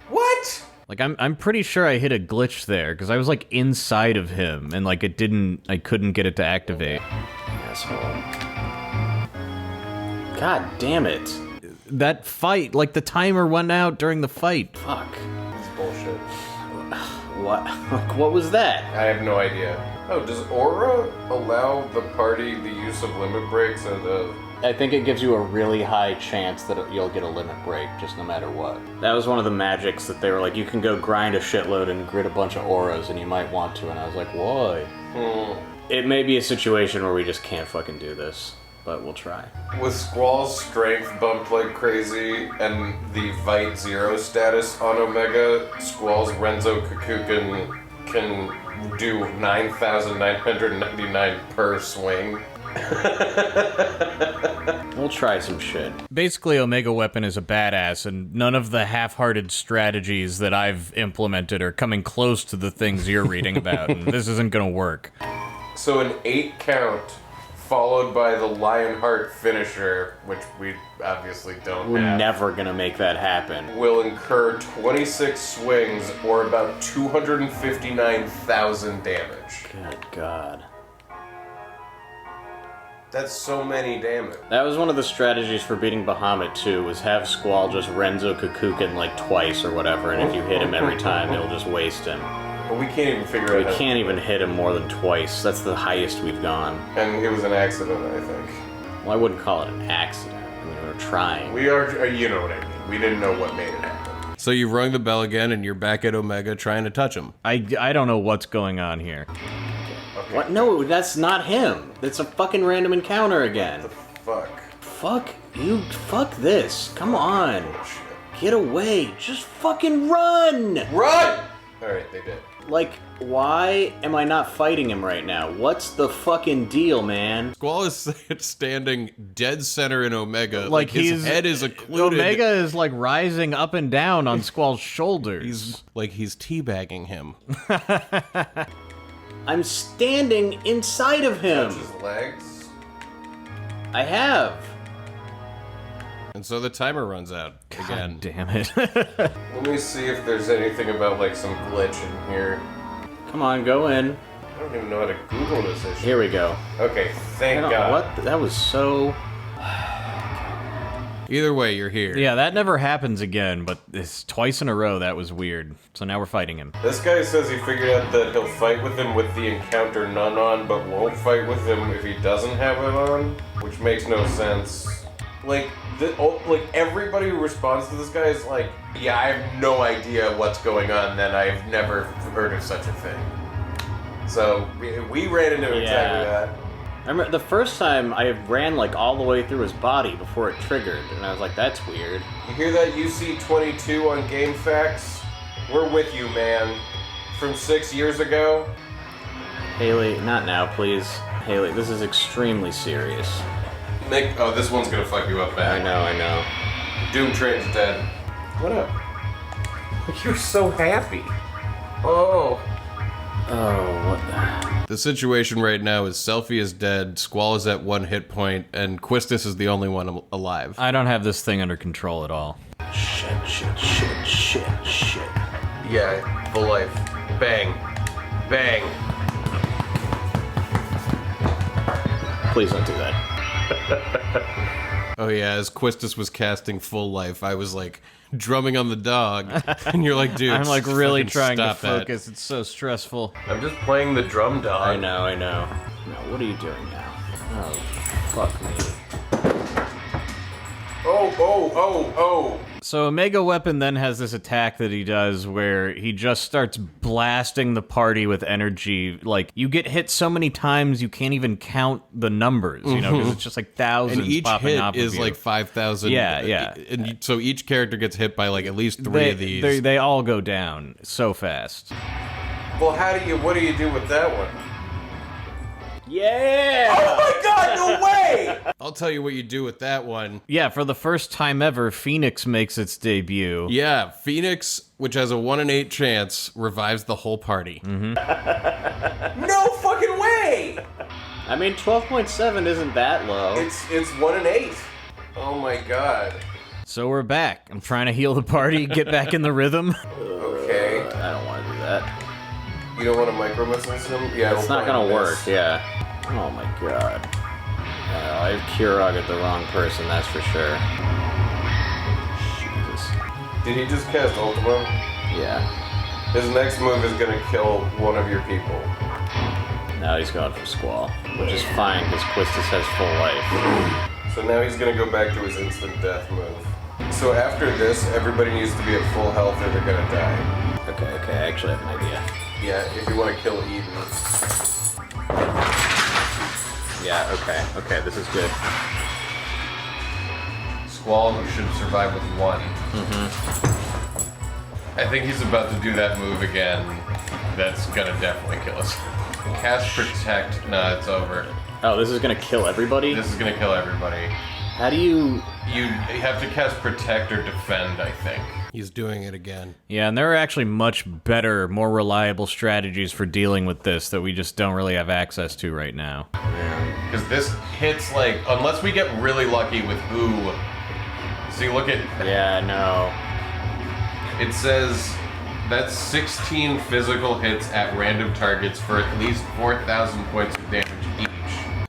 What? Like, I'm pretty sure I hit a glitch there, because I was, like, inside of him, and, like, I couldn't get it to activate. Asshole. God damn it. That fight, like, the timer went out during the fight. Fuck. That's bullshit. What? Like, what was that? I have no idea. Oh, does Aura allow the party the use of limit breaks and I think it gives you a really high chance that you'll get a limit break, just no matter what. That was one of the magics that they were like, you can go grind a shitload and grid a bunch of auras, and you might want to, and I was like, why? It may be a situation where we just can't fucking do this, but we'll try. With Squall's strength bumped like crazy and the Vite Zero status on Omega, Squall's Renzo Kakukin can do 9,999 per swing. We'll try some shit. Basically, Omega Weapon is a badass, and none of the half-hearted strategies that I've implemented are coming close to the things you're reading about, and this isn't gonna work. So an 8 count, followed by the Lionheart finisher, which we obviously don't We're have, never gonna make that happen. will incur 26 swings or about 259,000 damage. Good God. That's so many damage. That was one of the strategies for beating Bahamut too, was have Squall just Renzo Kakukin like twice or whatever, and if you hit him every time, it'll just waste him. But we can't even figure We it out. can't even hit him more than twice. That's the highest we've gone. And it was an accident, I think. Well, I wouldn't call it an accident. I mean, we were trying. We are, you know what I mean. We didn't know what made it happen. So you rung the bell again, and you're back at Omega trying to touch him. I don't know what's going on here. Okay. What? No, that's not him. It's a fucking random encounter again. Fuck. Fuck you. Fuck this. Come on. Bullshit. Get away. Just fucking run! Run! Alright, they did. Like, why am I not fighting him right now? What's the fucking deal, man? Squall is standing dead center in Omega. Like his head is occluded. Omega is like rising up and down on Squall's shoulders. He's teabagging him. I'm standing inside of him. Touch his legs. I have. And so the timer runs out again. Damn it. Let me see if there's anything about like some glitch in here. Come on, go in. don't even know how to Google this issue. Here we go. Okay, thank God. What? That was so... Either way, you're here. Yeah, that never happens again, but it's twice in a row. That was weird. So now we're fighting him. This guy says he figured out that he'll fight with him with the encounter none on, but won't fight with him if he doesn't have it on, which makes no sense. Like everybody who responds to this guy is like, yeah, I have no idea what's going on, then I've never heard of such a thing. So we ran into exactly that. I remember the first time I ran like all the way through his body before it triggered, and I was like, that's weird. You hear that UC22 on GameFAQs? We're with you, man. From 6 years ago? Haley, not now, please. Haley, this is extremely serious. Nick, oh, this one's gonna fuck you up bad. I know. Doom Train's dead. What up? You're so happy. Oh. Oh, what the... The situation right now is Selfie is dead, Squall is at 1 hit point, and Quistis is the only one alive. I don't have this thing under control at all. Shit. Yeah, full life. Bang. Bang. Please don't do that. Oh yeah, as Quistis was casting full life, I was like drumming on the dog, and you're like, dude, I'm like really fucking trying to stop that. focus. It's so stressful. I'm just playing the drum dog. I know. Now, what are you doing now? Oh, fuck me. Oh. So Omega Weapon then has this attack that he does where he just starts blasting the party with energy. Like, you get hit so many times you can't even count the numbers, you know, because it's just like thousands And each popping hit up is of you. like 5,000. Yeah. And so each character gets hit by like at least 3 of these. They all go down so fast. Well, what do you do with that one? Yeah! Oh my God, no way! I'll tell you what you do with that one. Yeah, for the first time ever, Phoenix makes its debut. Yeah, Phoenix, which has a 1 in 8 chance, revives the whole party. No fucking way! I mean, 12.7 isn't that low. It's 1 in 8. Oh my God. So we're back. I'm trying to heal the party, get back in the rhythm. Okay. I don't want to do that. You don't want to micro-message him? Yeah, It's not gonna work, yeah. Oh my God. I have Kirog at the wrong person, that's for sure. Jesus. Did he just cast Ultima? Yeah. His next move is gonna kill one of your people. Now he's going for Squall, which is fine because Quistis has full life. So now he's gonna go back to his instant death move. So after this, everybody needs to be at full health or they're gonna die. Okay, I actually have an idea. Yeah, if you want to kill Eden. Yeah, okay, this is good. Squall should survive with 1. I think he's about to do that move again. That's gonna definitely kill us. Cast Protect. No, it's over. Oh, this is gonna kill everybody? This is gonna kill everybody. How do you... You have to cast Protect or Defend, I think. He's doing it again. Yeah, and there are actually much better, more reliable strategies for dealing with this that we just don't really have access to right now. Because this hits, like, unless we get really lucky with who. See, look at... Yeah, no. It says that's 16 physical hits at random targets for at least 4,000 points of damage each.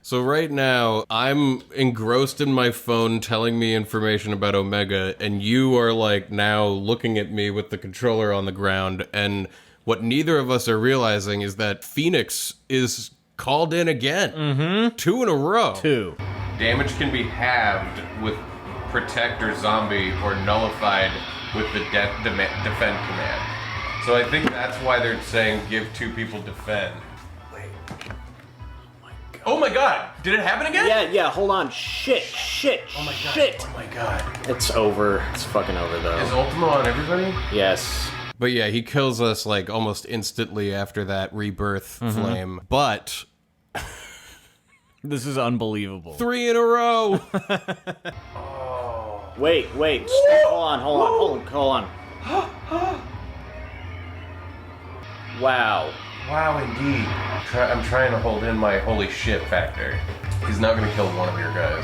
So right now, I'm engrossed in my phone telling me information about Omega, and you are like now looking at me with the controller on the ground, and what neither of us are realizing is that Phoenix is called in again. 2 in a row. 2. Damage can be halved with Protect or Zombie or nullified with the Defend command. So I think that's why they're saying give 2 people Defend. Oh my God! Did it happen again? Yeah, hold on. Shit. Oh my God. Shit. Oh my God. It's over. It's fucking over, though. Is Ultima on everybody? Yes. But yeah, he kills us like almost instantly after that rebirth flame. But This is unbelievable. 3 in a row. Wait. Hold on. Wow. Wow, indeed. I'm trying to hold in my holy shit factor. He's not gonna kill one of your guys.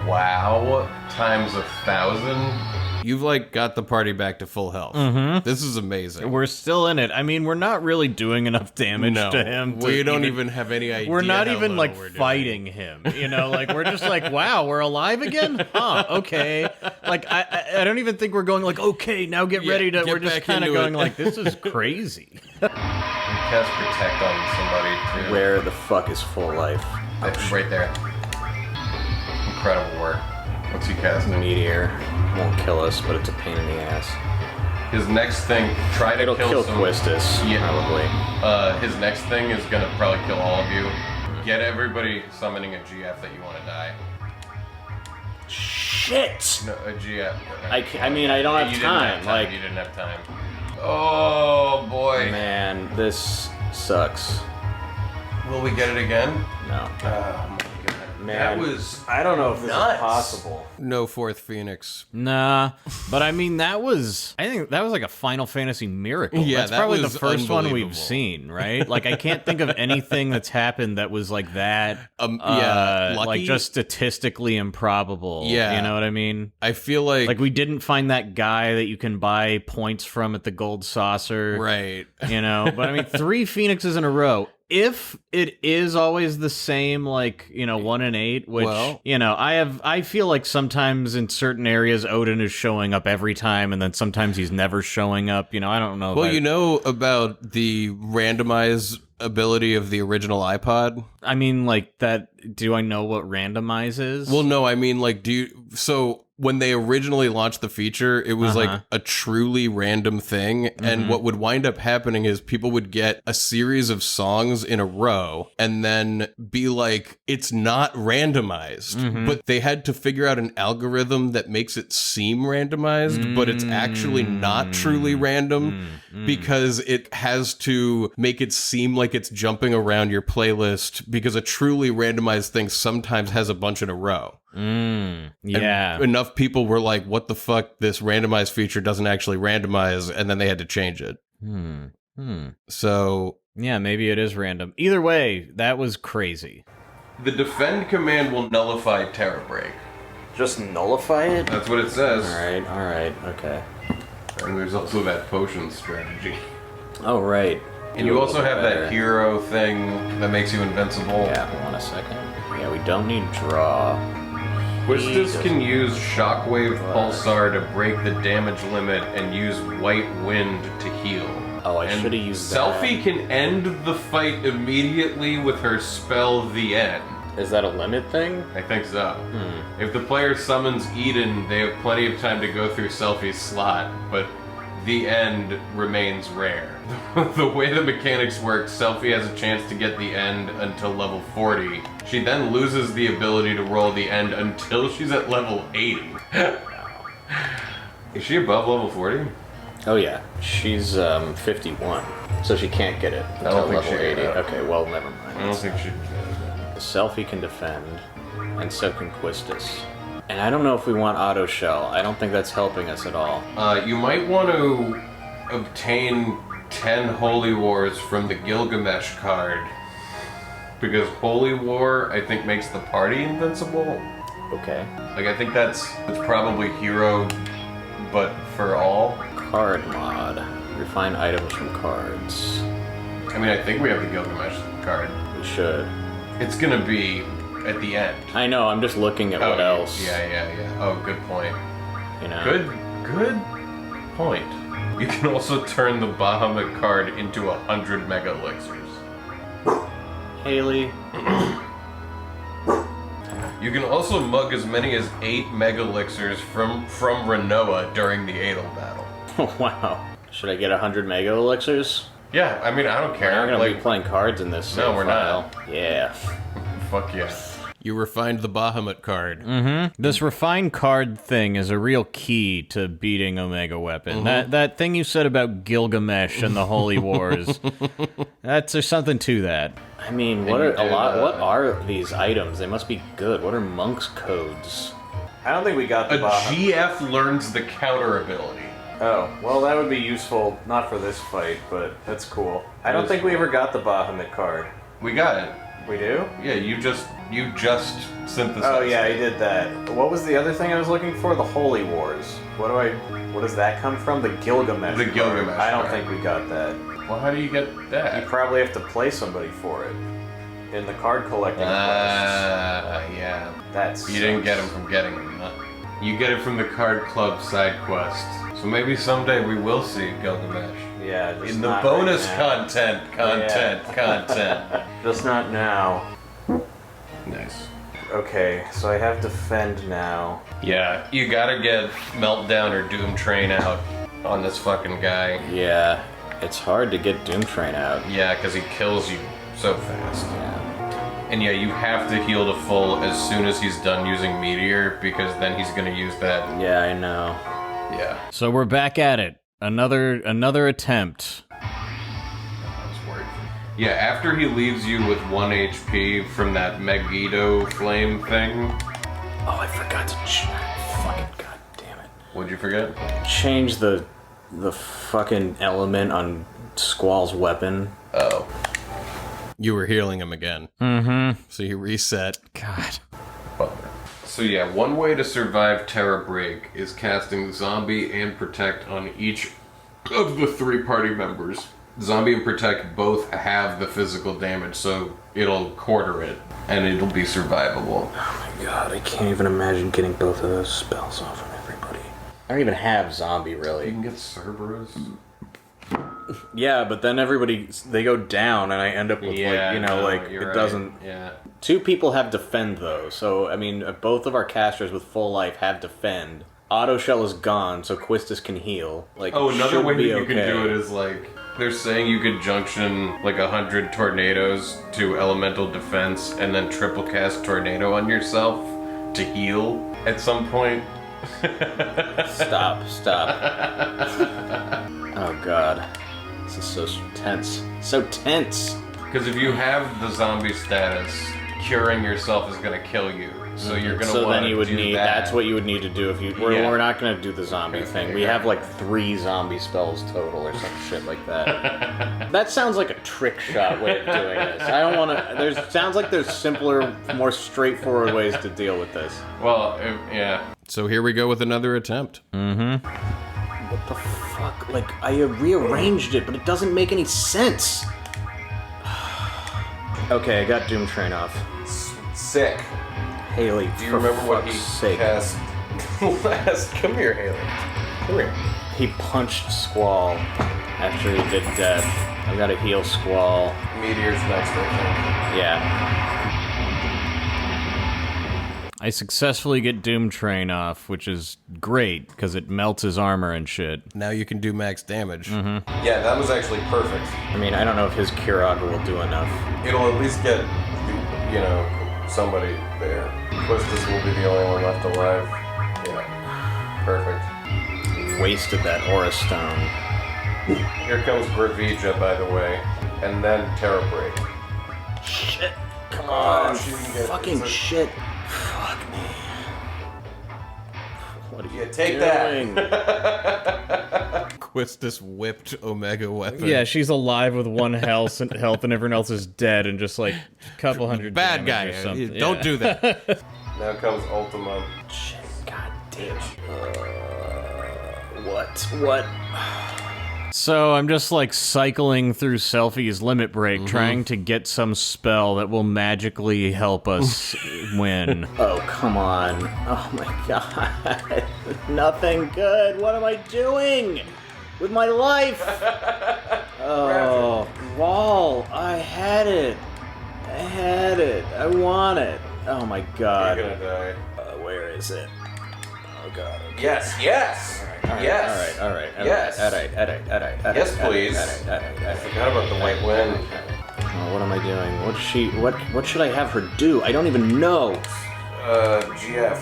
Wow, times 1,000. You've, like, got the party back to full health. This is amazing. We're still in it. I mean, we're not really doing enough damage to him. We don't even have any idea. We're not how even, little like, we're doing. fighting him. You know, like, we're just like, wow, we're alive again? Huh, okay. Like, I don't even think we're going like, okay, now get ready to... get We're just back kind of into going it. like, this is crazy. Cast Protect on somebody, too. Where the fuck is full life? Right there. Incredible work. What's he casting? Meteor won't kill us, but it's a pain in the ass. His next thing, try to It'll kill some... Quistis, Yeah. probably. His next thing is gonna probably kill all of you. Get everybody summoning a GF that you want to die. Shit! No, a GF. I mean, I don't have You time. Didn't have time. Like, You didn't have time. Oh boy. man, this sucks. Will we get it again? No. Oh my god. Man, That was I don't know if this nuts. is possible. No fourth Phoenix. Nah, but I mean, I think that was like a Final Fantasy miracle. Yeah, that's that probably the was first one we've unbelievable. seen, right? Like, I can't think of anything that's happened that was like that. Yeah, lucky? like just statistically improbable. Yeah. You know what I mean? I feel like... Like, we didn't find that guy that you can buy points from at the Gold Saucer. Right. You know, but I mean, 3 Phoenixes in a row. If it is always the same, like, you know, 1 in 8, which, Well- you know, I feel like sometimes in certain areas Odin is showing up every time, and then sometimes he's never showing up. You know, I don't know. Well, you know about the randomized ability of the original iPod? I mean, like, that, do I know what randomize is? Well, no, I mean, like, so when they originally launched the feature, it was like a truly random thing. And what would wind up happening is people would get a series of songs in a row and then be like, it's not randomized. But they had to figure out an algorithm that makes it seem randomized, but it's actually not truly random because it has to make it seem like it's jumping around your playlist, because a truly randomized thing sometimes has a bunch in a row. yeah. And enough people were like, what the fuck, this randomized feature doesn't actually randomize, and then they had to change it. So Yeah, maybe it is random. Either way, that was crazy. The defend command will nullify Terror Break. Just nullify it? That's what it says. Alright, okay. And there's also that potion strategy. Oh, right. And you also have that hero thing that makes you invincible. Yeah, hold on a second. Yeah, we don't need draw. Quistis can use Shockwave Pulsar to break the damage limit and use White Wind to heal. Oh, I And should have used that. Selphie can end the fight immediately with her spell The End. Is that a limit thing? I think so. If the player summons Eden, they have plenty of time to go through Selphie's slot, but The End remains rare. The way the mechanics work, Selphie has a chance to get The End until level 40. She then loses the ability to roll The End until she's at level 80. Is she above level 40? Oh yeah, she's 51, so she can't get it until think level she 80. can. Okay, well, never mind. I don't think she... Selphie can defend, and so can Quistis. And I don't know if we want auto shell. I don't think that's helping us at all. You might want to obtain 10 Holy Wars from the Gilgamesh card. Because Holy War, I think, makes the party invincible. Okay. Like, I think it's probably hero, but for all. Card mod. Refine items from cards. I mean, I think we have the Gilgamesh card. We should. It's gonna be at the end. I know, I'm just looking at what else. Yeah. Oh, good point. You know? Good point. You can also turn the Bahamut card into 100 Mega Elixirs. Haley. You can also mug as many as 8 Mega Elixirs from Renoa during the Adel battle. Oh, wow. Should I get 100 Mega Elixirs? Yeah, I mean, I don't care. We're not gonna like, be playing cards in this No, save we're file. not. Yeah. fuck yeah. you refined the Bahamut card. This refined card thing is a real key to beating Omega Weapon. That thing you said about Gilgamesh and the Holy Wars, there's something to that. I mean, what are these items? They must be good. What are Monk's codes? I don't think we got A the Bahamut. GF learns the counter ability. Oh, well, that would be useful, not for this fight, but that's cool. I don't think we ever got the Bahamut card. We got it. We do? Yeah, you just synthesized. Oh yeah, I did that. What was the other thing I was looking for? The Holy Wars. What does that come from? The Gilgamesh. The Gilgamesh card. I don't card. think we got that. Well, how do you get You that? probably have to play somebody for it. In the card collecting quest. Yeah. That's You didn't get him from getting him, huh? You get it from the Card Club side quest. So maybe someday we will see Gilgamesh. Yeah, just In the not bonus right now. content. Just not now. Nice. Okay, so I have defend now. Yeah, you gotta get Meltdown or Doom Train out on this fucking guy. Yeah, it's hard to get Doom Train out. Yeah, because he kills you so fast. Yeah. And yeah, you have to heal to full as soon as he's done using Meteor, because then he's gonna use that. Yeah, I know. Yeah. So we're back at it. Another attempt. I was worried. Yeah, after he leaves you with 1 HP from that Megiddo flame thing. Oh, I forgot to fucking god damn it. What'd you forget? Change the fucking element on Squall's weapon. Oh. You were healing him again. Mm-hmm. So you reset. God. Bummer. So yeah, one way to survive Terra Break is casting Zombie and Protect on each of the 3 party members. Zombie and Protect both have the physical damage, so it'll quarter it, and it'll be survivable. Oh my god, I can't even imagine getting both of those spells off on everybody. I don't even have zombie, You really. can get Cerberus. Yeah, but then they go down, and I end up with, it doesn't... Yeah. 2 people have defend, though, so, I mean, both of our casters with full life have defend. Auto Shell is gone, so Quistis can heal. Like, Oh, it another should way that be you can okay. do it is like, they're saying you could junction like 100 tornadoes to elemental defense and then triple cast tornado on yourself to heal at some point. Stop. Oh god. This is so tense. So tense! Because if you have the zombie status, curing yourself is going to kill you. So you're going to So want then to you would do need, that. that's what you would need to do if you, we're not gonna do the zombie Okay, thing. okay, We okay. have like 3 zombie spells total or some shit like that. That sounds like a trick shot way of doing this. I don't wanna, sounds like there's simpler, more straightforward ways to deal with this. Well, yeah. So here we go with another attempt. What the fuck? Like, I rearranged it, but it doesn't make any sense. Okay, I got Doom Train off. Sick. Haley, Do you for remember what he fuck's sake. cast last? Come here, Haley. Come here. He punched Squall after he did death. I gotta heal Squall. Meteor's next, I Yeah. I successfully get Doom Train off, which is great, because it melts his armor and shit. Now you can do max damage. think. Yeah, that was actually perfect. I mean, I don't know if his Kiraga will do enough. It'll at least get, somebody there. Quistis will be the only one left alive. Yeah. Perfect. Wasted that Aura Stone. Here comes Gravija, by the way. And then Terra Break. Shit. Come on. she didn't get it. Fucking It's a- shit. Fuck me. What are you take doing? Quistis whipped Omega weapon. Yeah, she's alive with 1 health and everyone else is dead and just like a couple hundred Bad guy. damage or something. Don't do that. Now comes Ultima. Shit, god damn it. What? So I'm just like cycling through Selfie's limit break, trying to get some spell that will magically help us win. Oh, come on. Oh my god. Nothing good. What am I doing with my life? Oh, Wall. I had it. I want it. Oh my god. You're gonna die. Where is it? Oh god. Okay. Yes! Yes! All right. Yes. Yes, please. I forgot about the white wind. Oh, what am I doing? What should I have her do? I don't even know. GF.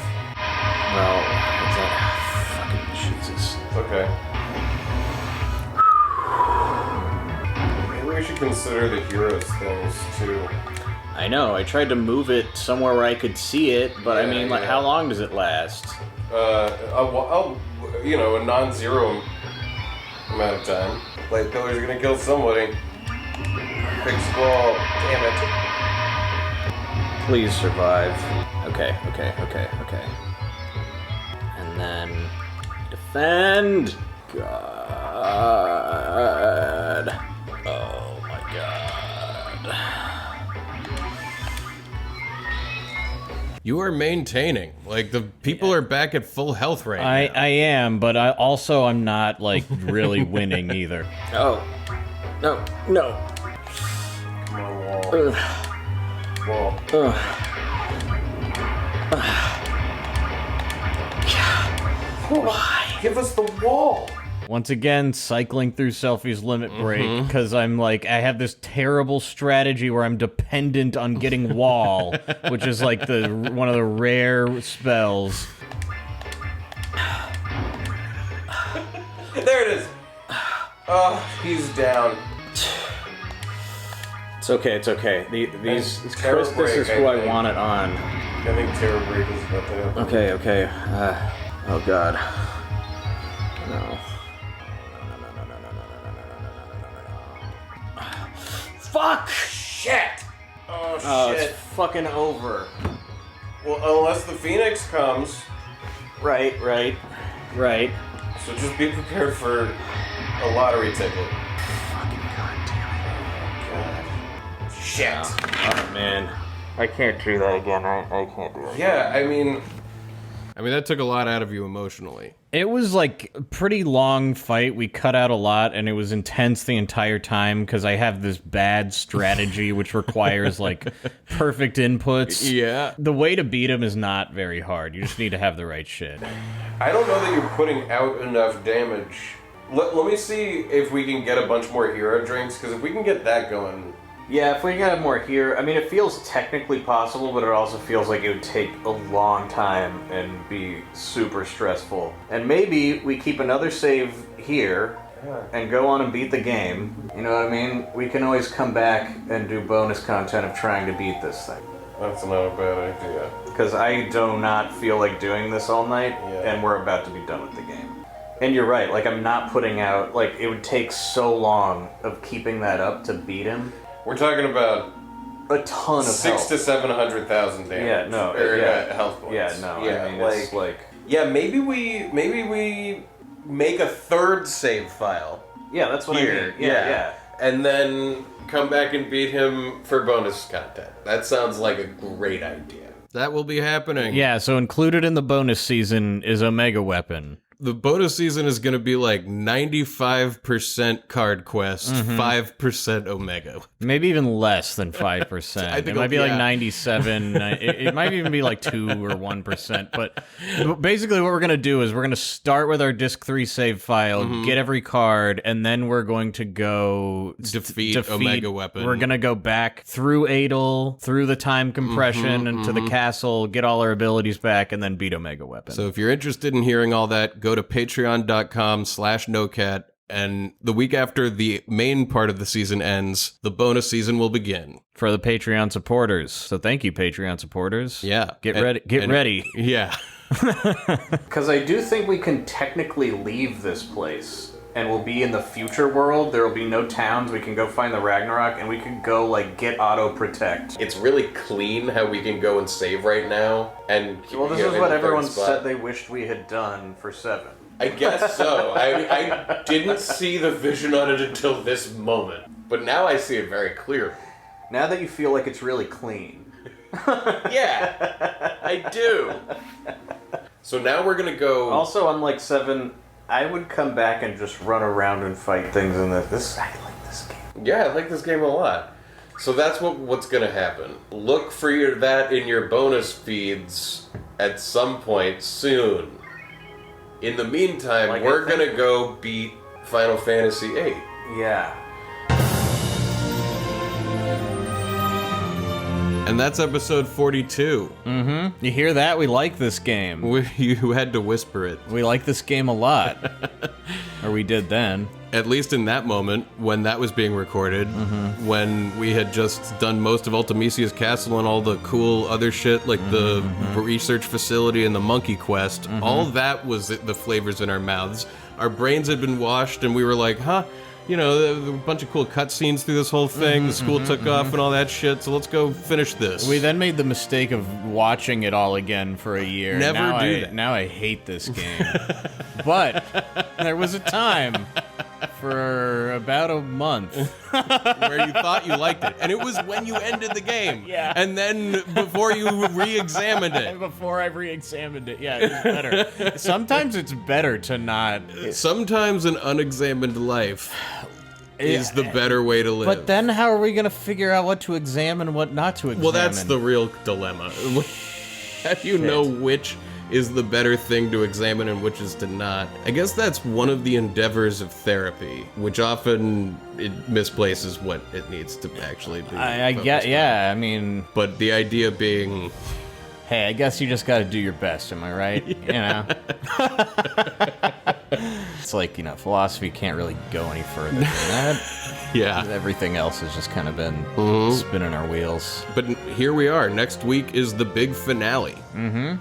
Well, it's like, fucking Jesus. Okay. Maybe we should consider the heroes things too. I know. I tried to move it somewhere where I could see it, but I Yeah, mean, like, yeah. how long does it last? A non-zero amount of time. Light pillars are gonna kill somebody. Big Squall. Damn it. Please survive. Okay. And then defend. God. Oh my god. You are maintaining. Like, the people are back at full health right now. I am, but I'm not, like, really winning either. Oh. No. Come on, Wall. Wall. Why? Give us the wall. Once again, cycling through Selfie's limit break, because I'm like, I have this terrible strategy where I'm dependent on getting wall, which is like one of the rare spells. There it is. Oh, he's down. It's okay. This Terror is Break, who I think. want it on. I think Terror Break is about to happen. Okay. Oh god. No. Fuck! Shit! Oh, Oh, shit. it's fucking over. Well, unless the Phoenix comes, Right. so just be prepared for a lottery ticket. Fucking goddamn God. Shit. Oh man. I can't do that again. I can't do that. Yeah, I mean, that took a lot out of you emotionally. It was like a pretty long fight. We cut out a lot, and it was intense the entire time because I have this bad strategy which requires like perfect inputs. Yeah. The way to beat him is not very hard. You just need to have the right shit. I don't know that you're putting out enough damage. Let me see if we can get a bunch more hero drinks, because if we can get that going... Yeah, if we can have more here, I mean, it feels technically possible, but it also feels like it would take a long time and be super stressful. And maybe we keep another save here and go on and beat the game. You know what I mean? We can always come back and do bonus content of trying to beat this thing. That's not a bad idea. Because I do not feel like doing this all night, Yeah. and we're about to be done with the game. And you're right, like, I'm not putting out, like, it would take so long of keeping that up to beat him. We're talking about A ton of 600,000 health. to 700,000 damage. Yeah, no, Or, yeah. health points. Yeah, no, Yeah, I mean, it's like... Yeah, maybe we make a third save file Yeah, that's what here. I mean. Yeah. And then come back and beat him for bonus content. That sounds like a great idea. That will be happening. Yeah, so included in the bonus season is Omega Weapon. The bonus season is going to be like 95% card quest, 5% Omega. Maybe even less than 5%. I think It might be like yeah. 97. It might even be like 2 or 1%. But basically what we're going to do is we're going to start with our Disc 3 save file, get every card, and then we're going to go Defeat Omega Weapon. We're going to go back through Adel, through the time compression, and to the castle, get all our abilities back, and then beat Omega Weapon. So if you're interested in hearing all that, go to patreon.com/nocat, and the week after the main part of the season ends, the bonus season will begin. For the Patreon supporters. So thank you, Patreon supporters. Yeah. Get ready. Get ready. Yeah. Because I do think we can technically leave this place. And we'll be in the future world. There will be no towns. We can go find the Ragnarok, and we can go, like, get auto-protect. It's really clean how we can go and save right now. And Well, this is what everyone said they wished we had done for 7. I guess so. I didn't see the vision on it until this moment. But now I see it very clearly. Now that you feel like it's really clean. Yeah, I do. So now we're going to go... Also, unlike 7, I would come back and just run around and fight things in this. I like this game. Yeah, I like this game a lot. So that's what's going to happen. Look for that in your bonus feeds at some point soon. In the meantime, Like, we're going to go beat Final Fantasy VIII. Yeah. And that's episode 42. You hear that? We like this game. You had to whisper it. We like this game a lot. Or we did then. At least in that moment, when that was being recorded, when we had just done most of Ultimecia's castle and all the cool other shit, like the research facility and the monkey quest, all that was the flavors in our mouths. Our brains had been washed, and we were like, huh, you know, a bunch of cool cutscenes through this whole thing. The school took off and all that shit, so let's go finish this. We then made the mistake of watching it all again for a year. Never do that. Now I hate this game. But there was a time for about a month where you thought you liked it. And it was when you ended the game. Yeah. And then before you re-examined it. Before I re-examined it, yeah, it was better. Sometimes it's better to not. Sometimes an unexamined life is the better way to live. But then how are we going to figure out what to examine and what not to examine? Well, that's the real dilemma. How do you know which is the better thing to examine and which is to not? I guess that's one of the endeavors of therapy, which often it misplaces what it needs to actually be. I get, yeah, I mean... But the idea being... Hey, I guess you just gotta do your best, am I right? Yeah. You know? It's like, you know, philosophy can't really go any further than that. Yeah. Everything else has just kind of been spinning our wheels. But here we are. Next week is the big finale.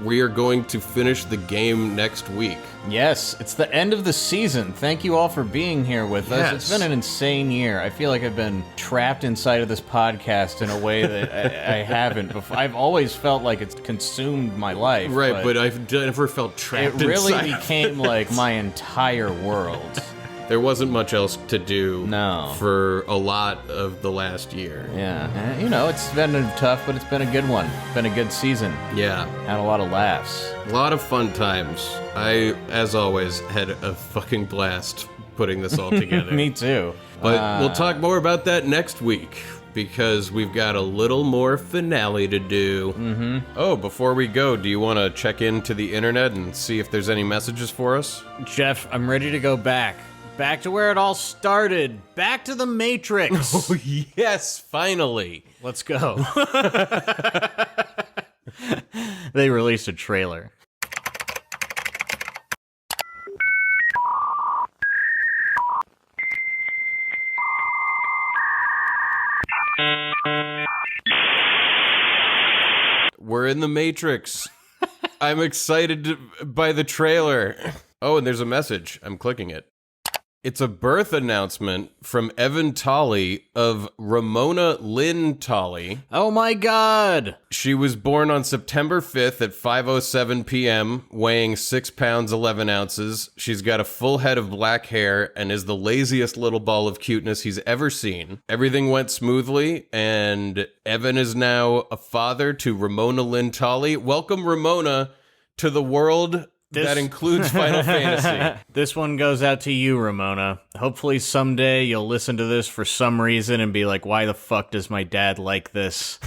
We are going to finish the game next week. Yes, it's the end of the season. Thank you all for being here with us. Yes. It's been an insane year. I feel like I've been trapped inside of this podcast in a way that I haven't before. I've always felt like it's consumed my life. Right, but I've never felt trapped it really inside of became it. like my entire world. There wasn't much else to do No. for a lot of the last year. Yeah, you know, it's been tough, but it's been a good one. Been a good season. Yeah. Had a lot of laughs. A lot of fun times. I, as always, had a fucking blast putting this all together. Me too. But we'll talk more about that next week, because we've got a little more finale to do. Oh, before we go, do you want to check into the internet and see if there's any messages for us? Jeff, I'm ready to go back. Back to where it all started. Back to the Matrix. Oh, yes, finally. Let's go. They released a trailer. We're in the Matrix. I'm excited by the trailer. Oh, and there's a message. I'm clicking it. It's a birth announcement from Evan Tolley of Ramona Lynn Tolley. Oh my god! She was born on September 5th at 5:07 p.m., weighing 6 pounds 11 ounces. She's got a full head of black hair and is the laziest little ball of cuteness he's ever seen. Everything went smoothly, and Evan is now a father to Ramona Lynn Tolley. Welcome, Ramona, to the world that includes Final Fantasy. This one goes out to you, Ramona. Hopefully someday you'll listen to this for some reason and be like, why the fuck does my dad like this?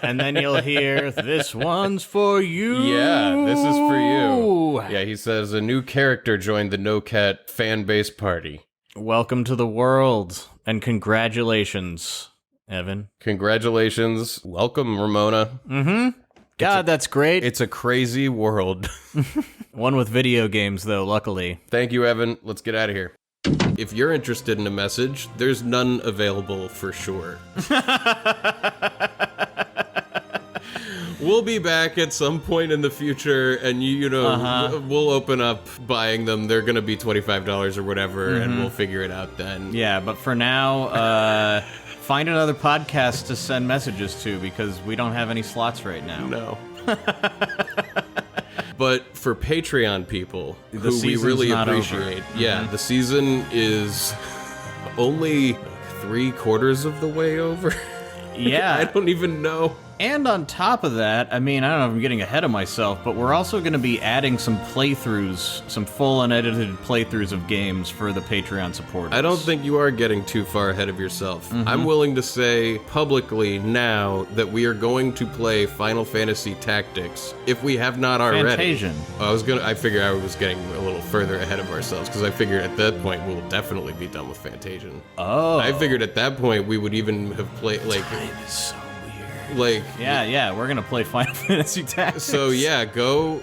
And then you'll hear, this one's for you. Yeah, this is for you. Yeah, he says a new character joined the No Cat fan base party. Welcome to the world, and congratulations, Evan. Congratulations. Welcome, Ramona. God, that's great. It's a crazy world. One with video games, though, luckily. Thank you, Evan. Let's get out of here. If you're interested in a message, there's none available for sure. We'll be back at some point in the future, and we'll open up buying them. They're gonna be $25 or whatever, and we'll figure it out then. Yeah, but for now, find another podcast to send messages to, because we don't have any slots right now. No. But for Patreon people, who we season's really not appreciate, over. the season is only 3/4 of the way over. Yeah. I don't even know. And on top of that, I mean, I don't know if I'm getting ahead of myself, but we're also going to be adding some playthroughs, some full unedited playthroughs of games for the Patreon supporters. I don't think you are getting too far ahead of yourself. I'm willing to say publicly now that we are going to play Final Fantasy Tactics, if we have not already. Fantasian. I figured I was getting a little further ahead of ourselves, because I figured at that point we'll definitely be done with Fantasian. Oh. I figured at that point we would even have played, like... Time is so weird. Like... Yeah, we're going to play Final Fantasy Tactics. So yeah, go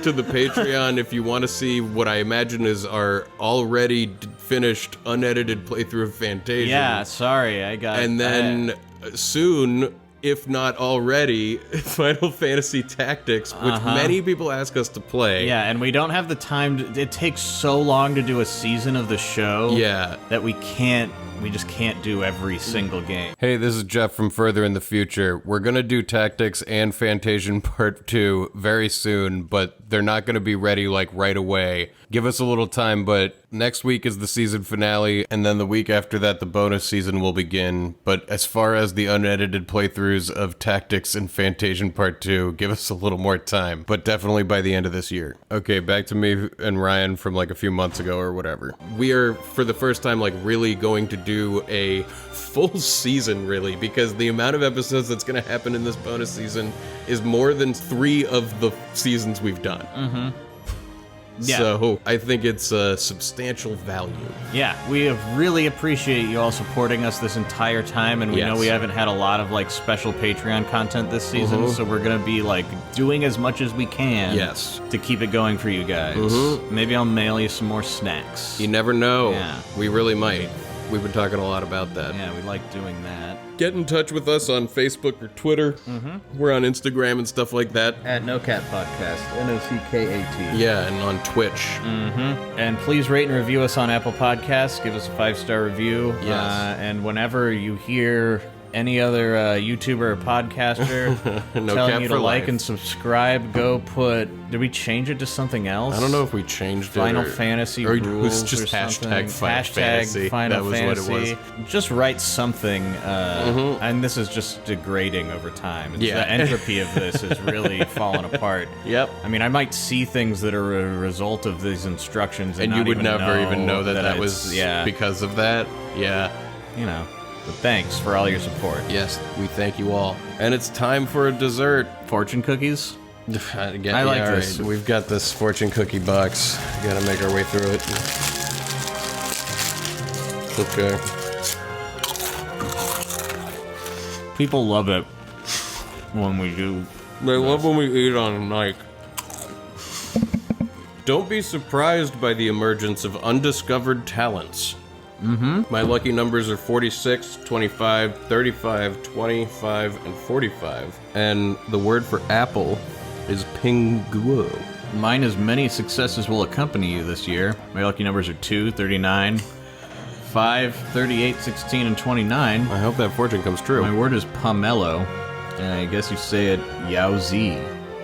to the Patreon if you want to see what I imagine is our already finished, unedited playthrough of Fantasia. Yeah, sorry, I got... And then soon, if not already, Final Fantasy Tactics, which many people ask us to play. Yeah, and we don't have the time it takes so long to do a season of the show that we just can't do every single game. Hey, this is Jeff from Further in the Future. We're gonna do Tactics and Fantasian Part 2 very soon, but they're not gonna be ready like right away. Give us a little time, but next week is the season finale, and then the week after that the bonus season will begin. But as far as the unedited playthroughs of Tactics and Fantasian Part 2, give us a little more time, but definitely by the end of this year. Okay, back to me and Ryan from like a few months ago or whatever. We are, for the first time, like really going to do a full season, really, because the amount of episodes that's going to happen in this bonus season is more than 3 of the seasons we've done. Yeah. So I think it's a substantial value. Yeah, we really appreciate you all supporting us this entire time, and we know we haven't had a lot of like special Patreon content this season, so we're gonna be like doing as much as we can to keep it going for you guys. Maybe I'll mail you some more snacks. You never know. Yeah. We really might. We've been talking a lot about that. Yeah, we like doing that. Get in touch with us on Facebook or Twitter. We're on Instagram and stuff like that. At NoCat Podcast, NOCKAT. Yeah, and on Twitch. And please rate and review us on Apple Podcasts. Give us a 5-star review. Yes. And whenever you hear any other YouTuber or podcaster telling you to like and subscribe, go put... Did we change it to something else? I don't know if we changed Final it. Fantasy or rules it was just or something. hashtag Final Fantasy. Final that was Fantasy. what it was. Just write something, and this is just degrading over time. It's Yeah. The entropy of this is really falling apart. Yep. I mean, I might see things that are a result of these instructions, And you would never even know that it's- was because of that. Yeah. You know. But thanks for all your support. Yes, we thank you all. And it's time for a dessert. Fortune cookies? I like this. We've got this fortune cookie box. Gotta make our way through it. Okay. People love it when we do. They love when we eat on a mic. Don't be surprised by the emergence of undiscovered talents. My lucky numbers are 46, 25, 35, 25, and 45. And the word for apple is pinguo. Mine is many successes will accompany you this year. My lucky numbers are 2, 39, 5, 38, 16, and 29. I hope that fortune comes true. My word is pomelo, and I guess you say it Yaozi.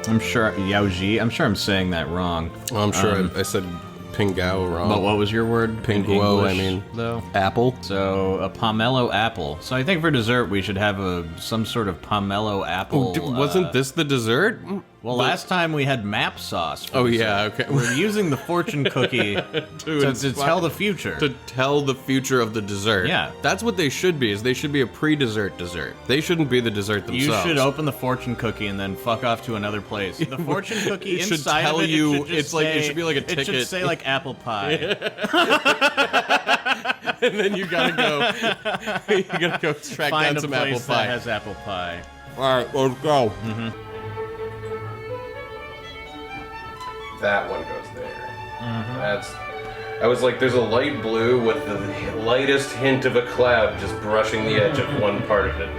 I'm sure Yaoji. I'm sure I'm saying that wrong. I'm sure I said pingao wrong. But what was your word? in Pinguo, I English, mean. though. Apple. So a pomelo apple. So I think for dessert we should have some sort of pomelo apple. Wasn't this the dessert? Well, last time we had map sauce. For dessert. Okay. We're using the fortune cookie to tell the future. To tell the future of the dessert. Yeah. That's what they should be, is they should be a pre-dessert dessert. They shouldn't be the dessert You themselves. should open the fortune cookie and then fuck off to another place. The fortune cookie It should inside tell of it, you- it should just it's like- it say- should be like a It should ticket. say like apple pie. And then you gotta go. You gotta go track Find down a some place apple that pie. has apple pie. Alright, let's go. That one goes there. I was like, there's a light blue with the lightest hint of a cloud just brushing the edge of one part of it.